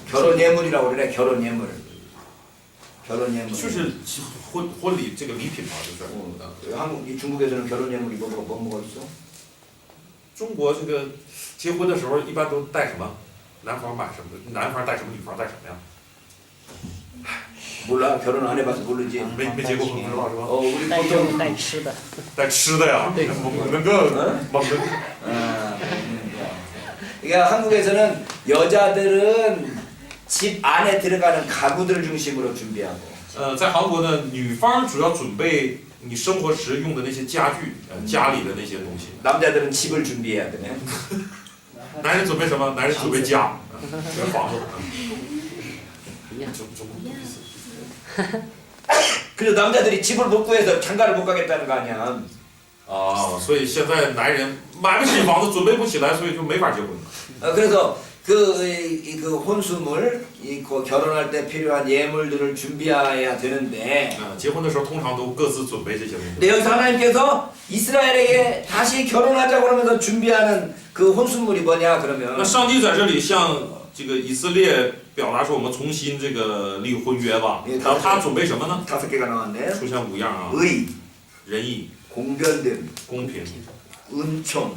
결혼 예물이라고 그래. 결혼 예물. 결혼 예물. 就是婚礼这个礼品嘛，就是。 한국 중국에서는 결혼 예물이 뭐가 있어? 中国这个结婚的时候一般都带什么？男方买什么？男方带什么？女方带什么呀？ 몰라. 결혼 안 해봐서 모르지. 没结过婚不知道是吧？ 우리 带 보통 带吃的，带吃的呀， 네. 먹는 거， 먹는 거。 그러니까 한국에서는 여자들은 집 안에 들어가는 가구들을 중심으로 준비하고 在韩国呢，女方主要准备你生活时用的那些家具，家里的那些东西。 남자들은 집을 준비해야 되네. 男人准备什么？男人准备家，准备房子。一样。 그래서 남자들이 집을 못 구해서 장가를 못 가겠다는 거 아니야. 啊，所以现在男人买不起房子，准备不起来，所以就没法结婚。 그래서 그 혼수물, 그 결혼할 때 필요한 예물들을 준비해야 되는데 结婚的时候通常都各自准备这些东西。 근데 여기서 하나님께서 이스라엘에게 다시 결혼하자고 그러면서 준비하는 그 혼수물이 뭐냐 那 그러면 上帝在这里向这个以色列表达说，我们重新这个立婚约吧。然后他准备什么呢？ 5개가 나왔네. 出现5样啊： 의, 仁义、 공변됨, 公平， 은총,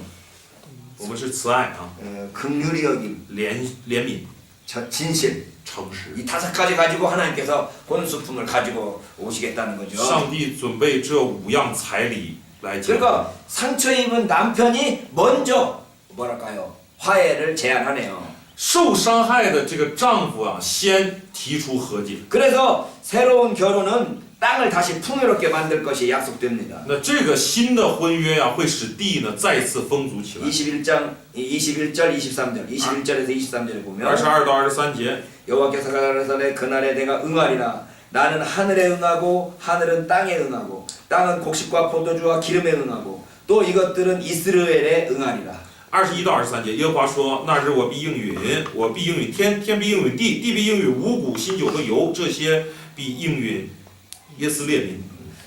我们是慈爱啊， 긍휼히 여김, 怜悯、 진실. 诚实。 이 5가지 가지고 하나님께서 혼수품을 가지고 오시겠다는 거죠. 上帝准备这5样彩礼来结婚。 그러니까 상처 입은 남편이 먼저 뭐랄까요? 화해를 제안하네요. 受伤害的这个丈夫啊，先提出和解。 그래서 새로운 결혼은 땅을 다시 풍요롭게 만들 것이 약속됩니다. 那这个新的婚约啊，会使地呢再次丰足起来。 21절, 23절, 21절에서 23절에 보면 22到23节， 여호와께서 가라사대 그날에 내가 응하리라. 나는 하늘에 응하고 하늘은 땅에 응하고 땅은 곡식과 포도주와 기름에 응하고 또 이것들은 이스라엘에 응하리라. 21到23节，耶和华说：“那日我必应允，我必应允天，天必应允地，地必应允五谷、新酒和油，这些必应允耶斯列民。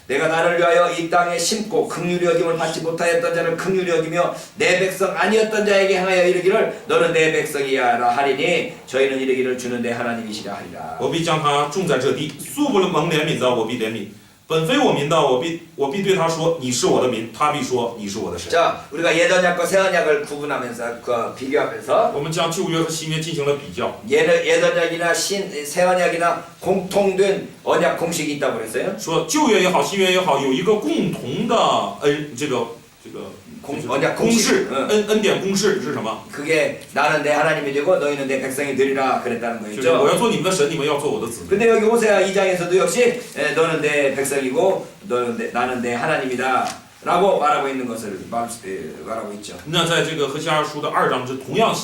내가 나를 위하여 이 땅에 심고 긍휼히 여김을 받지 못하였던 자를 긍휼히 여기며 내 백성 아니었던 자에게 향하여 이르기를 너는 내 백성이야라 하리니 저희는 이르기를 주는 내 하나님이시라 하리라. 我必将他种在这地，素不蒙怜悯的，我必怜悯；本非我民的，我必对他说：你是我的民。他必说：你是我的神。” 자, 우리가 예전 약과 새 언약을 구분하면서 그 비교하면서 我们将旧约和新约进行了比较。 예전 약이나 새 언약이나 공통된 언약 공식이 있다고 그랬어요. 说旧约也好，新约也好，有一个共同的这个 언약 公 공식. 式， 응. 恩典公式是什么？ 그게 나는 내 하나님이 되고 너희는 내 백성이 되리라 그랬다는 就是我 거였죠. 要做你们的神，你们要做我的子民。 근데 여기 호세아 2장에서도 역시 너는 내 백성이고 나는 내 하나님이다 라고 말하고 있는 것을 말하고 있죠. 那在这个何西阿书的2章之同样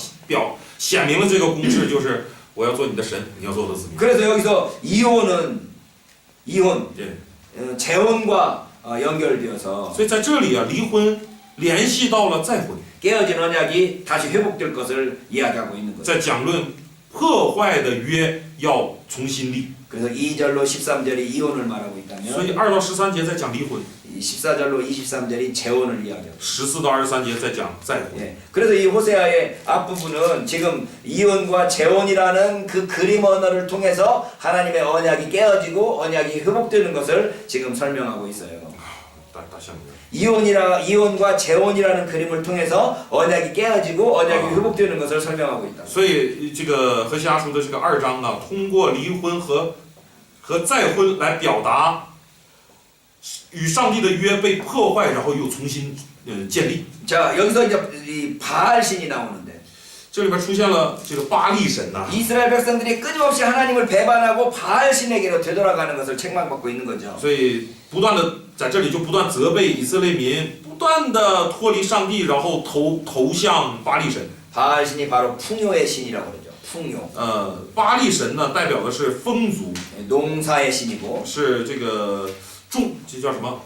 显明了这个公式，就是我要做你的神，你要做我的子民。 그래서 여기서 이혼 예. 재혼과 연결되어서 所以在这里啊，离婚联系到了再婚。 깨어진 언약이 다시 회복될 것을 이야기하고 있는 거죠. 在讲论破坏的约要重新立。 그래서 2절로 13절이 이혼을 말하고 所以 있다면 2到13节在讲离婚， 14절로 23절이 재혼을 이야기하고 14到23节在讲再婚。 예. 그래서 이 호세아의 앞부분은 지금 이혼과 재혼이라는 그 그림 언어를 통해서 하나님의 언약이 깨어지고 언약이 회복되는 것을 지금 설명하고 있어요. 大项目。 이혼과 재혼이라는 그림을 통해서 언약이 깨어지고 언약이 회복되는 것을 설명하고 있다. 所以这个何西阿书的这个2章呢，通过离婚和再婚来表达与上帝的约被破坏，然后又重新建立。 자, 여기서 이제 이 바알신이 나오는데 这里边出现了这个巴力神呐、 이스라엘 백성들이 끊임없이 하나님을 배반하고 바알신에게로 되돌아가는 것을 책망받고 있는 거죠. 所以不断的在这里就不断责备以色列民，不断的脱离上帝，然后投向巴力神。 바알신이 바로 풍요의 신이라고 그러죠. 풍요. 巴力神呢代表的是丰足， 농사의 신이고 是这个这叫什么？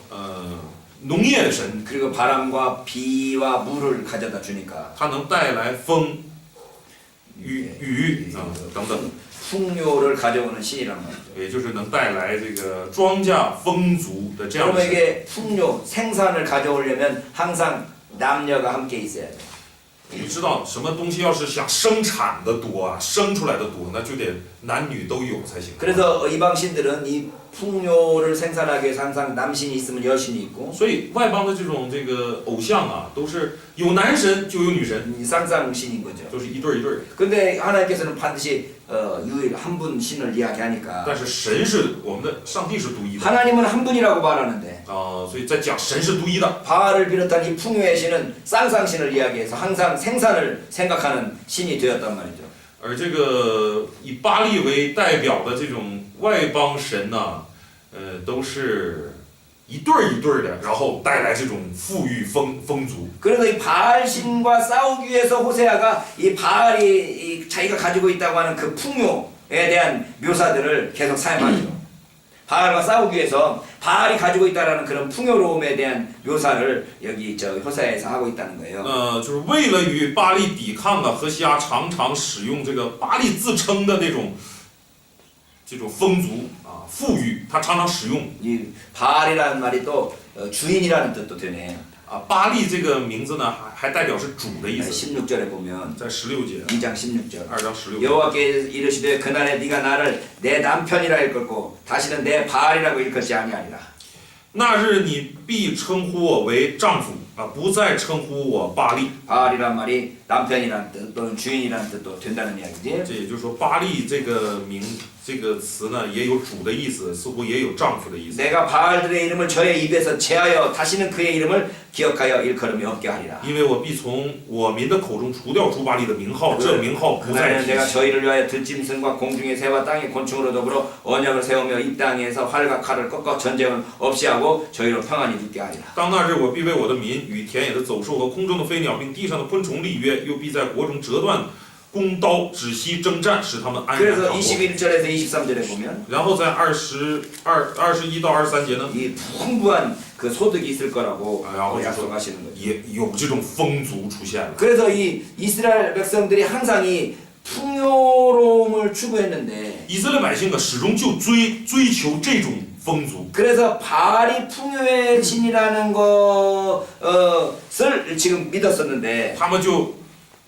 农业神， 그리고 바람과 비와 물을 가져다 주니까 它能带来风、雨等等， 풍요를 가져오는 신이란 말이죠. 也就是能带来这个庄稼丰足的这样的 그러면 神。 이게 풍요, 생산을 가져오려면 항상 남녀가 함께 있어야 돼. 你知道什么东西要是想生产的多啊，生出来的多，那就得男女都有才行。 그래서 이방신들은 이 풍요를 생산하기 위해서 항상 남신이 있으면 여신이 있고 所以外邦的这个偶像啊，都是有男神就有女神， 이 쌍쌍신인 거죠. 都是一对儿一对儿。 근데 하나님께서는 반드시 유일 한 분 신을 이야기하니까 但是神是我们的上帝是独一的 하나님은 한 분이라고 말하는데 所以在讲神是独一的。 바알을 비롯한 이 풍요의 신은 쌍쌍신을 이야기해서 항상 생산을 생각하는 신이 되었단 말이죠. 而这个以巴力为代表的这种外邦神呐、都是一对儿一对儿的，然后带来这种富裕丰足。 그래서 이 바알 신과 싸우기 위해서 호세아가 이 바알이 자기가 가지고 있다고 하는 그 풍요에 대한 묘사들을 계속 사용하죠. 바알과 싸우기 위해서 바알이 가지고 있다라는 그런 풍요로움에 대한 묘사를 여기 호세아에서 하고 있다는 거예요. 就是为了与巴力抵抗啊，何西阿常常使用这个巴力自称的这种丰足啊、富裕，他常常使用 이 바알이라는 말이 또 주인이라는 뜻도 되네. 巴力这个名字呢，还代表是主的意思。 16절에 보면 在16节， 2장 16절 2장16节。 여호와께 이르시되 그날에 네가 나를 내 남편이라 일컫고 다시는 내 바알이라고 일컫지 아니하리라. 那日你必称呼我为丈夫啊，不再称呼我巴力。 바알이란 말이 남편이라는 뜻 또는 주인이라는 뜻도 된다는 이야기지. 这也就是说，巴力这个词呢，也有主的意思，似乎也有丈夫的意思。 내가 바알들의 이름을 저의 입에서 제하여 다시는 그의 이름을 기억하여 일컬음이 없게 하리라. 因为我必从我民的口中除掉诸巴力的名号，这名号不再 그날에는 提 내가 起。 저희를 위하여 들짐승과 공중의 새와 땅의 곤충으로 더불어 언약을 세우며 이 땅에서 활과 칼을 꺾어 전쟁을 없이 하고 저희로 평안히 눕게 하리라. 当那日，我必为我的民与田野的走兽和空中的飞鸟，并地上的昆虫立约，又必在国中折断弓刀，止息征战，使他们安然 그래서 逃脱。 21절에서 23절에 보면 然后在21到23节呢， 이 풍부한 그 소득이 있을 거라고 아, 약속하시는 거죠. 也有这种丰足出现了。 그래서 이 이스라엘 백성들이 항상 이 풍요로움을 추구했는데 以色列百姓啊，始终就追求这种丰足。 그래서 바알이 풍요의 신이라는 것을 지금 믿었었는데 他们就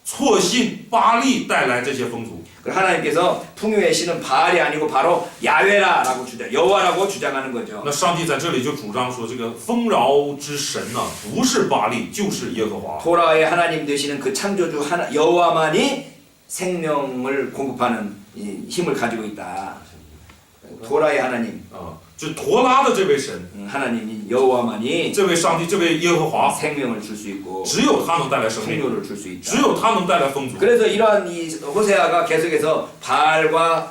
错信巴力带来这些丰足。 하나님께서 풍요의 신은 바알이 아니고 바로 야훼라라고 여호와라고 주장하는 거죠. 那上帝在这里就主张说，这个丰饶之神呢、不是巴力，就是耶和华。 토라의 하나님 되시는 그 창조주 여호와만이 생명을 공급하는 힘을 가지고 있다. 토라의 하나님, 就陀拉的这位神， 하나님인 여호와만이 这位上帝，这位耶和华， 생명을 줄 수 있고 只有他能带来生命， 풍요를 줄 수 있다. 只有他能带来丰足。 그래서 이러한 이 호세아가 계속해서 바알과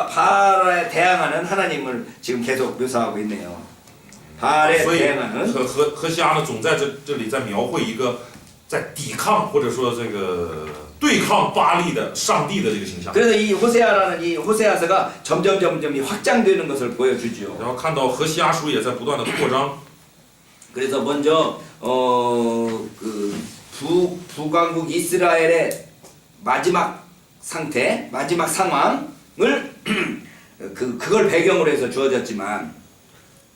바알에 대항하는 하나님을 지금 계속 묘사하고 있네요. 바알에 所以 대항하는 何西阿呢，总在这里在描绘一个在抵抗或者说这个对抗巴力的上帝的这个形象。 그래서 이 호세아라는 이 호세아서가 점점 이 확장되는 것을 보여주죠. 然后看到何西阿书也在不断的扩张。 그래서 먼저 북왕국 이스라엘의 마지막 상태, 마지막 상황을 그걸 배경으로 해서 주어졌지만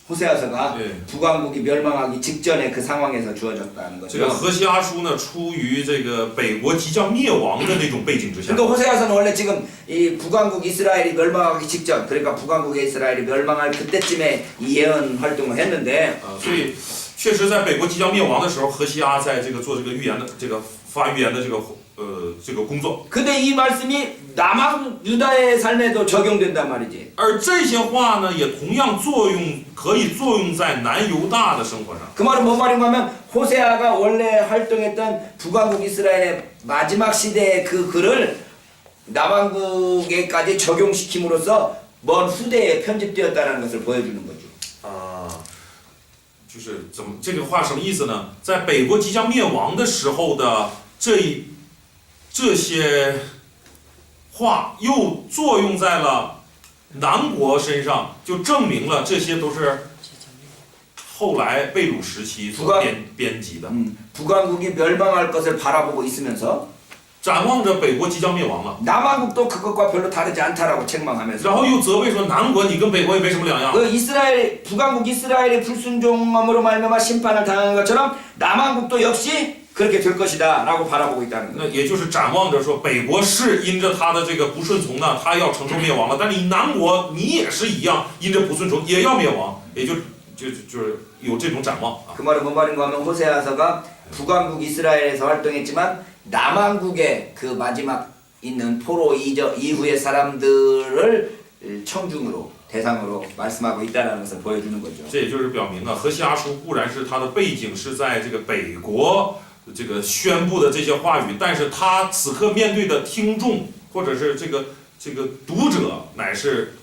호세아서가 네. 북왕국이 멸망하기 직전에 그 상황에서 주어졌다는 这个 거죠. 何西阿书呢，出于这个北国即将灭亡的那种背景之下。 그러니까 호세아서는 원래 지금 이 북왕국 이스라엘이 멸망하기 직전, 그러니까 북왕국의 이스라엘이 멸망할 그때쯤에 이 예언 활동을 했는데 所以确实在北国即将灭亡的时候，何西阿在这个做这个预言的这个发预言的这个工作。 근데 이 말씀이 남왕 유다의 삶에도 적용된단 말이지. 而这些话呢，也同样可以作用在南犹大的生活上。 그 말은 뭔 말인가 하면 호세아가 원래 활동했던 북왕국 이스라엘의 마지막 시대의 그 글을 남왕국에까지 적용시킴으로써 먼 후대에 편집되었다는 것을 보여주는 거죠. 就是怎么这个话什么意思呢？在北国即将灭亡的时候的这些话又作用在了南国身上，就证明了这些都是后来贝鲁时期所编辑的。 북왕국이 멸망할 것을 바라보고 있으면서 展望着北国即将灭亡了， 남왕국도 그것과 별로 다르지 않다라고 책망하면서 然后又责备说南国你跟北国也没什么两样。 그 이스라엘 북왕국 이스라엘의 불순종함으로 말미암아 심판을 당한 것처럼 남왕국도 역시 그렇게 될 것이다라고 바라보고 있다는 那 거예요. 也就是展望着说，北国是因着他的这个不顺从呢，他要承受灭亡了。但是你南国，你也是一样，因着不顺从也要灭亡，也就是有这种展望啊。 그 말은 뭔 말인가 하면 호세아서가 북왕국 이스라엘에서 활동했지만 남왕국의 그 마지막 있는 포로 이후의 사람들을 청중으로 대상으로 말씀하고 있다는 것을 보여주는 거죠. 这也就是表明啊，何西阿书固然是它的背景是在这个北国这个宣布的这些话语，但是他此刻面对的听众或者是这个读者乃是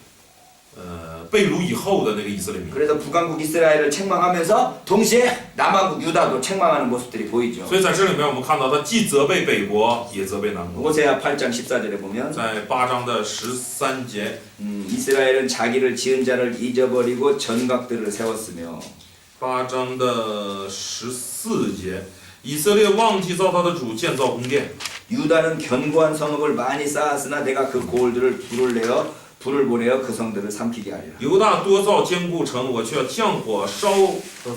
被掳以后的那个以色列民。 그래서 북왕국 이스라엘을 책망하면서 동시에 남왕국 유다도 책망하는 모습들이 보이죠. 所以在这里面我们看到，他既责备北国，也责备南国。 호세아 8장 14절에 보면 在8章的13节， 이스라엘은 자기를 지은 자를 잊어버리고 전각들을 세웠으며 8章的14节，以色列忘记造他的主，建造宫殿。 유다는 견고한 성읍을 많이 쌓았으나 내가 그 고을들을 불을 보내어 그 성들을 삼키게 하리라. 犹大多造坚固城，我却降火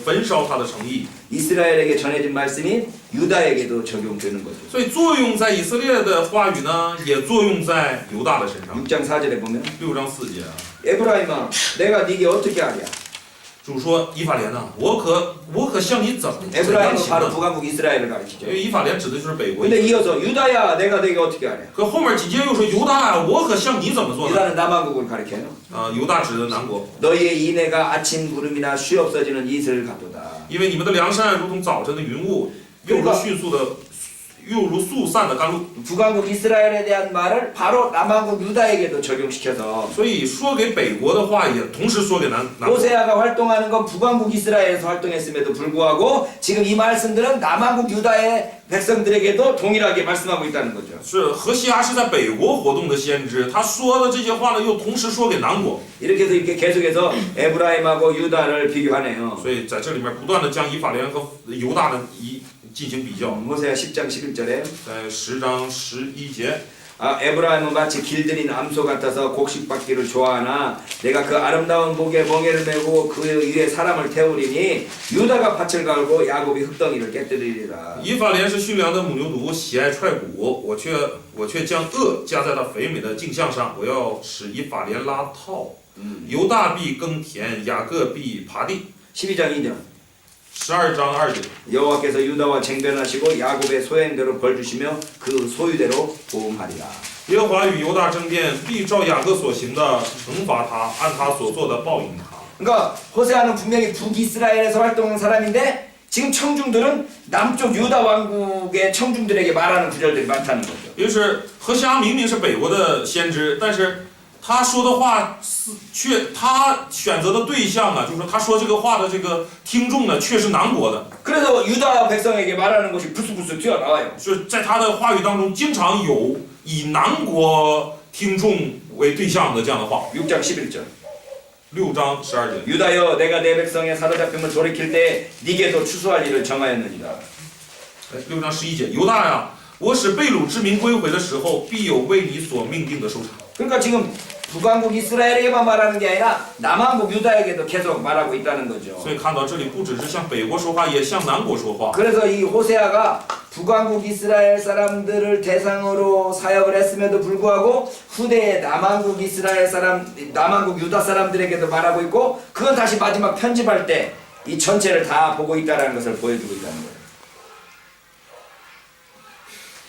焚烧他的城邑。 이스라엘에게 전해진 말씀이 유다에게도 적용되는 거죠. 所以作用在以色列的话语呢，也作用在犹大的身上。 6장 4절에 보면 6章4节啊， 에브라임아 내가 네게 어떻게 하랴. 主说以法莲呐，我可向你怎样 에브라임은 行 바로 呢？ 북왕국 이스라엘을 因 가리키죠. 为以法莲指的就是北国。 근데 이어서 유다야 내가 네게 어떻게 하랴. 可后面紧接着又说犹大啊，我可向你怎么做呢？ 유다는 남왕국을 가리켜요. 犹大指的南国， 너희의 인애가 아침 구름이나 쉬 없어지는 이슬 같도다. 因为你们的良善如同早晨的云雾，又如速散的甘露。 북왕국 이스라엘에 대한 말을 바로 남왕국 유다에게도 적용시켜서 所以说给北国的话，也同时说给南国。 호세아가 활동하는 건 북왕국 이스라엘에서 활동했음에도 불구하고 지금 이 말씀들은 남왕국 유다의 백성들에게도 동일하게 말씀하고 있다는 거죠. 是何西阿是在北国活动的先知，他说的这些话呢，又同时说给南国。 이렇게 해서 이렇게 계속해서 에브라임하고 유다를 비교하네요. 所以在这里面不断的将以法莲和犹大的进行比较。 호세아 10장 11절에 在10章11节， 에브라임은 마치 길들인 암소 같아서 곡식받기를 좋아하나 내가 그 아름다운 목에 멍에를 메고 그 위에 사람을 태우리니 유다가 밭을 갈고 야곱이 흙덩이를 깨뜨리리라. 以法莲是驯良的母牛犊，喜爱踹骨，我却将恶加在他肥美的镜像上，我要使以法莲拉套，犹大必耕田，雅各必耙地。 12장 2절 12章2节。 여호와께서 유다와 쟁변하시고 야곱의 소행대로 벌주시며 그 소유대로 보응하리라. 耶和华与犹大争辩，必照雅各所行的惩罚他，按他所做的报应他。 그러니까 호세아는 분명히 북이스라엘에서 활동한 사람인데 지금 청중들은 남쪽 유다 왕국의 청중들에게 말하는 구절들이 많다는 거죠. 也就是何西阿明明是北国的先知，但是他说的话他选择的对象啊，就是说他说这个话的这个听众呢，却是南国的。 그래서 유다 백성에게 말하는 것이 불쑥불쑥 튀어나와요. 是在他的话语当中，经常有以南国听众为对象的这样的话。 6장 11절 6章12节。 유다여 내가 내 백성의 사로잡힘을 돌이킬 때 네게도 추수할 일을 정하였느니라. 6章11节，犹大呀，我使被掳之民归回的时候，必有为你所命定的收场。 그러니까 지금 북왕국 이스라엘에게만 말하는 게 아니라 남왕국 유다에게도 계속 말하고 있다는 거죠. 所以看到这里，不只是向北国说话，也向南国说话。 그래서 이 호세아가 북왕국 이스라엘 사람들을 대상으로 사역을 했음에도 불구하고 후대에 남왕국 이스라엘 사람, 남왕국 유다 사람들에게도 말하고 있고 그건 다시 마지막 편집할 때 이 전체를 다 보고 있다는 것을 보여주고 있다는 거예요.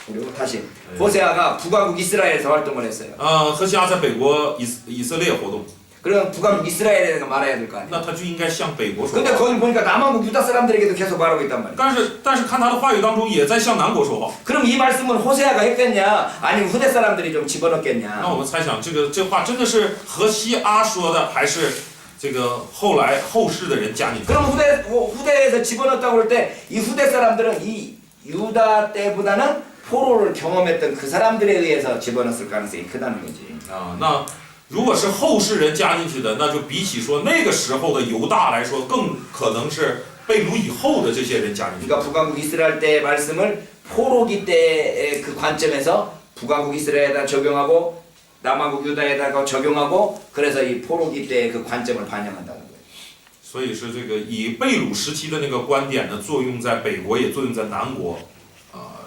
그리고 다시 호세아가 북왕국 이스라엘에서 활동을 했어요. 何西阿在北国以色列活动， 그럼 북왕국 이스라엘에 말해야 될 거 아니에요. 那他就应该向北国说 근데 话。 거기 보니까 남왕국 유다 사람들에게도 계속 말하고 있단 말이에요. 但是看他的话语当中，也在向南国说话。 그럼 이 말씀은 호세아가 했겠냐? 아니면 후대 사람들이 좀 那 집어넣겠냐? 我们猜想，这话真的是何西阿说的，还是这个后世的人加进去？ 그럼 후대에서 집어넣었다고 그럴 때 이 후대 사람들은 이 유다 때보다는 포로를 경험했던 그 사람들에 의해서 집어넣었을 가능성이 크다는 거지. 那如果是后世人加进去的，那就比起说那个时候的犹大来说，更可能是被掳以后的这些人加进去。 그러니까 북왕국 이스라엘 때의 말씀을 포로기 때의 그 관점에서 북왕국 이스라엘에다 적용하고 남왕국 유다에다가 적용하고 그래서 이 포로기 때의 그 관점을 반영한다는 거예요. 所以是这个以被掳时期的那个观点呢，作用在北国，也作用在南国，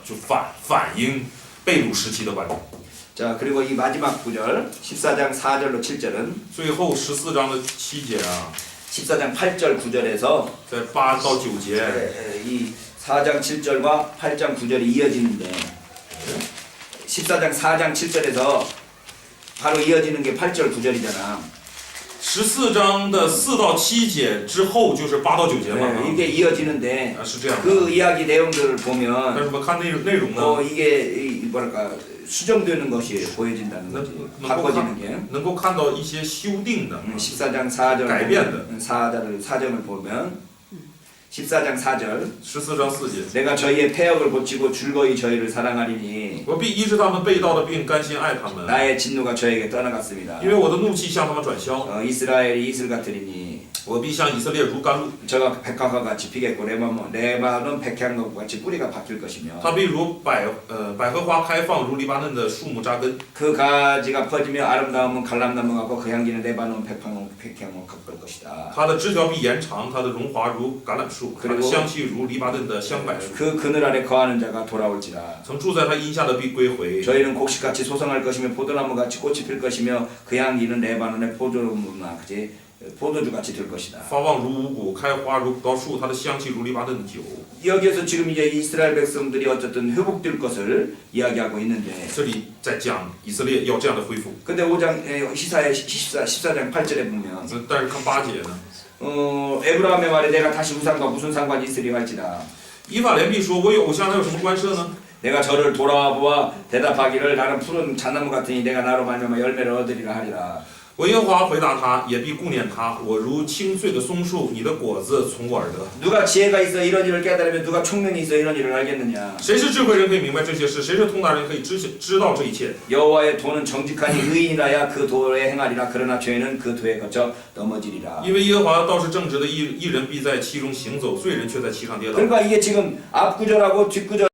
就反映被掳时期的观点。 자 그리고 이 마지막 구절 14장 4절로 7절은 最后14章的7节啊， 14장 8절 9절에서 在8到9节， 이 4장 7절과 8장 9절이 이어지는데 14장 4장 7절에서 바로 이어지는 게 8절 9절이잖아. 14章的4到7节之后就是8到9节嘛， 이게 이어지는데 是这样的。 그 이야기 내용들을 但 보면 是我们看内容呢， 이게 뭐랄까 수정되는 것이 보여진다는 거지. 바꿔지는 게. 能够看到一些修订的。 14장 4절 改变的。 4절을 보면 14장 4절 14章4节， 내가 저희의 패역을 고치고 즐거이 저희를 사랑하리니 我必医治他们被盗的病，甘心爱他们， 나의 진노가 저에게 떠나갔습니다. 因为我的怒气向他们转消。 이스라엘이 이슬 같으리니 我必向以色列如甘露， 저가 백합과 같이 피겠고 레바논 백향과 같이 뿌리가 박힐 것이며 他必如百合花开放，如黎巴嫩的树木扎根。 그 가지가 퍼지며 아름다움은 갈람나무 같고 그 향기는 레바논 백향과 같을 것이다. 它的枝条必延长，它的荣华如橄榄树，它的 그리고 香气如黎巴嫩的香柏树。 그 그늘 아래 거하는 자가 돌아올지라. 曾住在他荫下的必归回。 저희는 곡식같이 소성할 것이며 포도나무같이 꽃이 필 것이며 그 향기는 레바논의 포도나무나 그지 포도주같이 될 것이다. 发旺如五谷，开花如葡萄树，它的香气如黎巴嫩的酒。 여기에서 지금 이제 이스라엘 백성들이 어쨌든 회복될 것을 이야기하고 있는데 这里在讲以色列要这样的恢复。 근데 5장 시사의 14장 8절에 보면 但是看8节呢， 에브라함의 말에 내가 다시 우상과 무슨 상관이 있으리 할지라 以法莲必说：“我有偶像，那有什么关涉呢？ 내가 저를 돌아보아 대답하기를 나는 푸른 잣나무 같으니 내가 나로 말미암아 열매를 얻으리라 하리라. 我耶和华回答他，也必顾念他。我如青翠的松树，你的果子从我而得。 누가 지혜가 있어 이런 일을 깨달으면 누가 총명이 있어 이런 일을 알겠느냐. 谁是智慧人可以明白这些事？谁是通达人可以知道这一切？ 여호와의 도는 정직하니 의인이라야 그 도에 행하리라. 그러나 죄는 그 도에 거쳐 넘어지리라. 因为耶和华的道是正直的，义人必在其中行走，罪人却在其上跌倒。” 그러니까 이게 지금 앞 구절하고 뒷 구절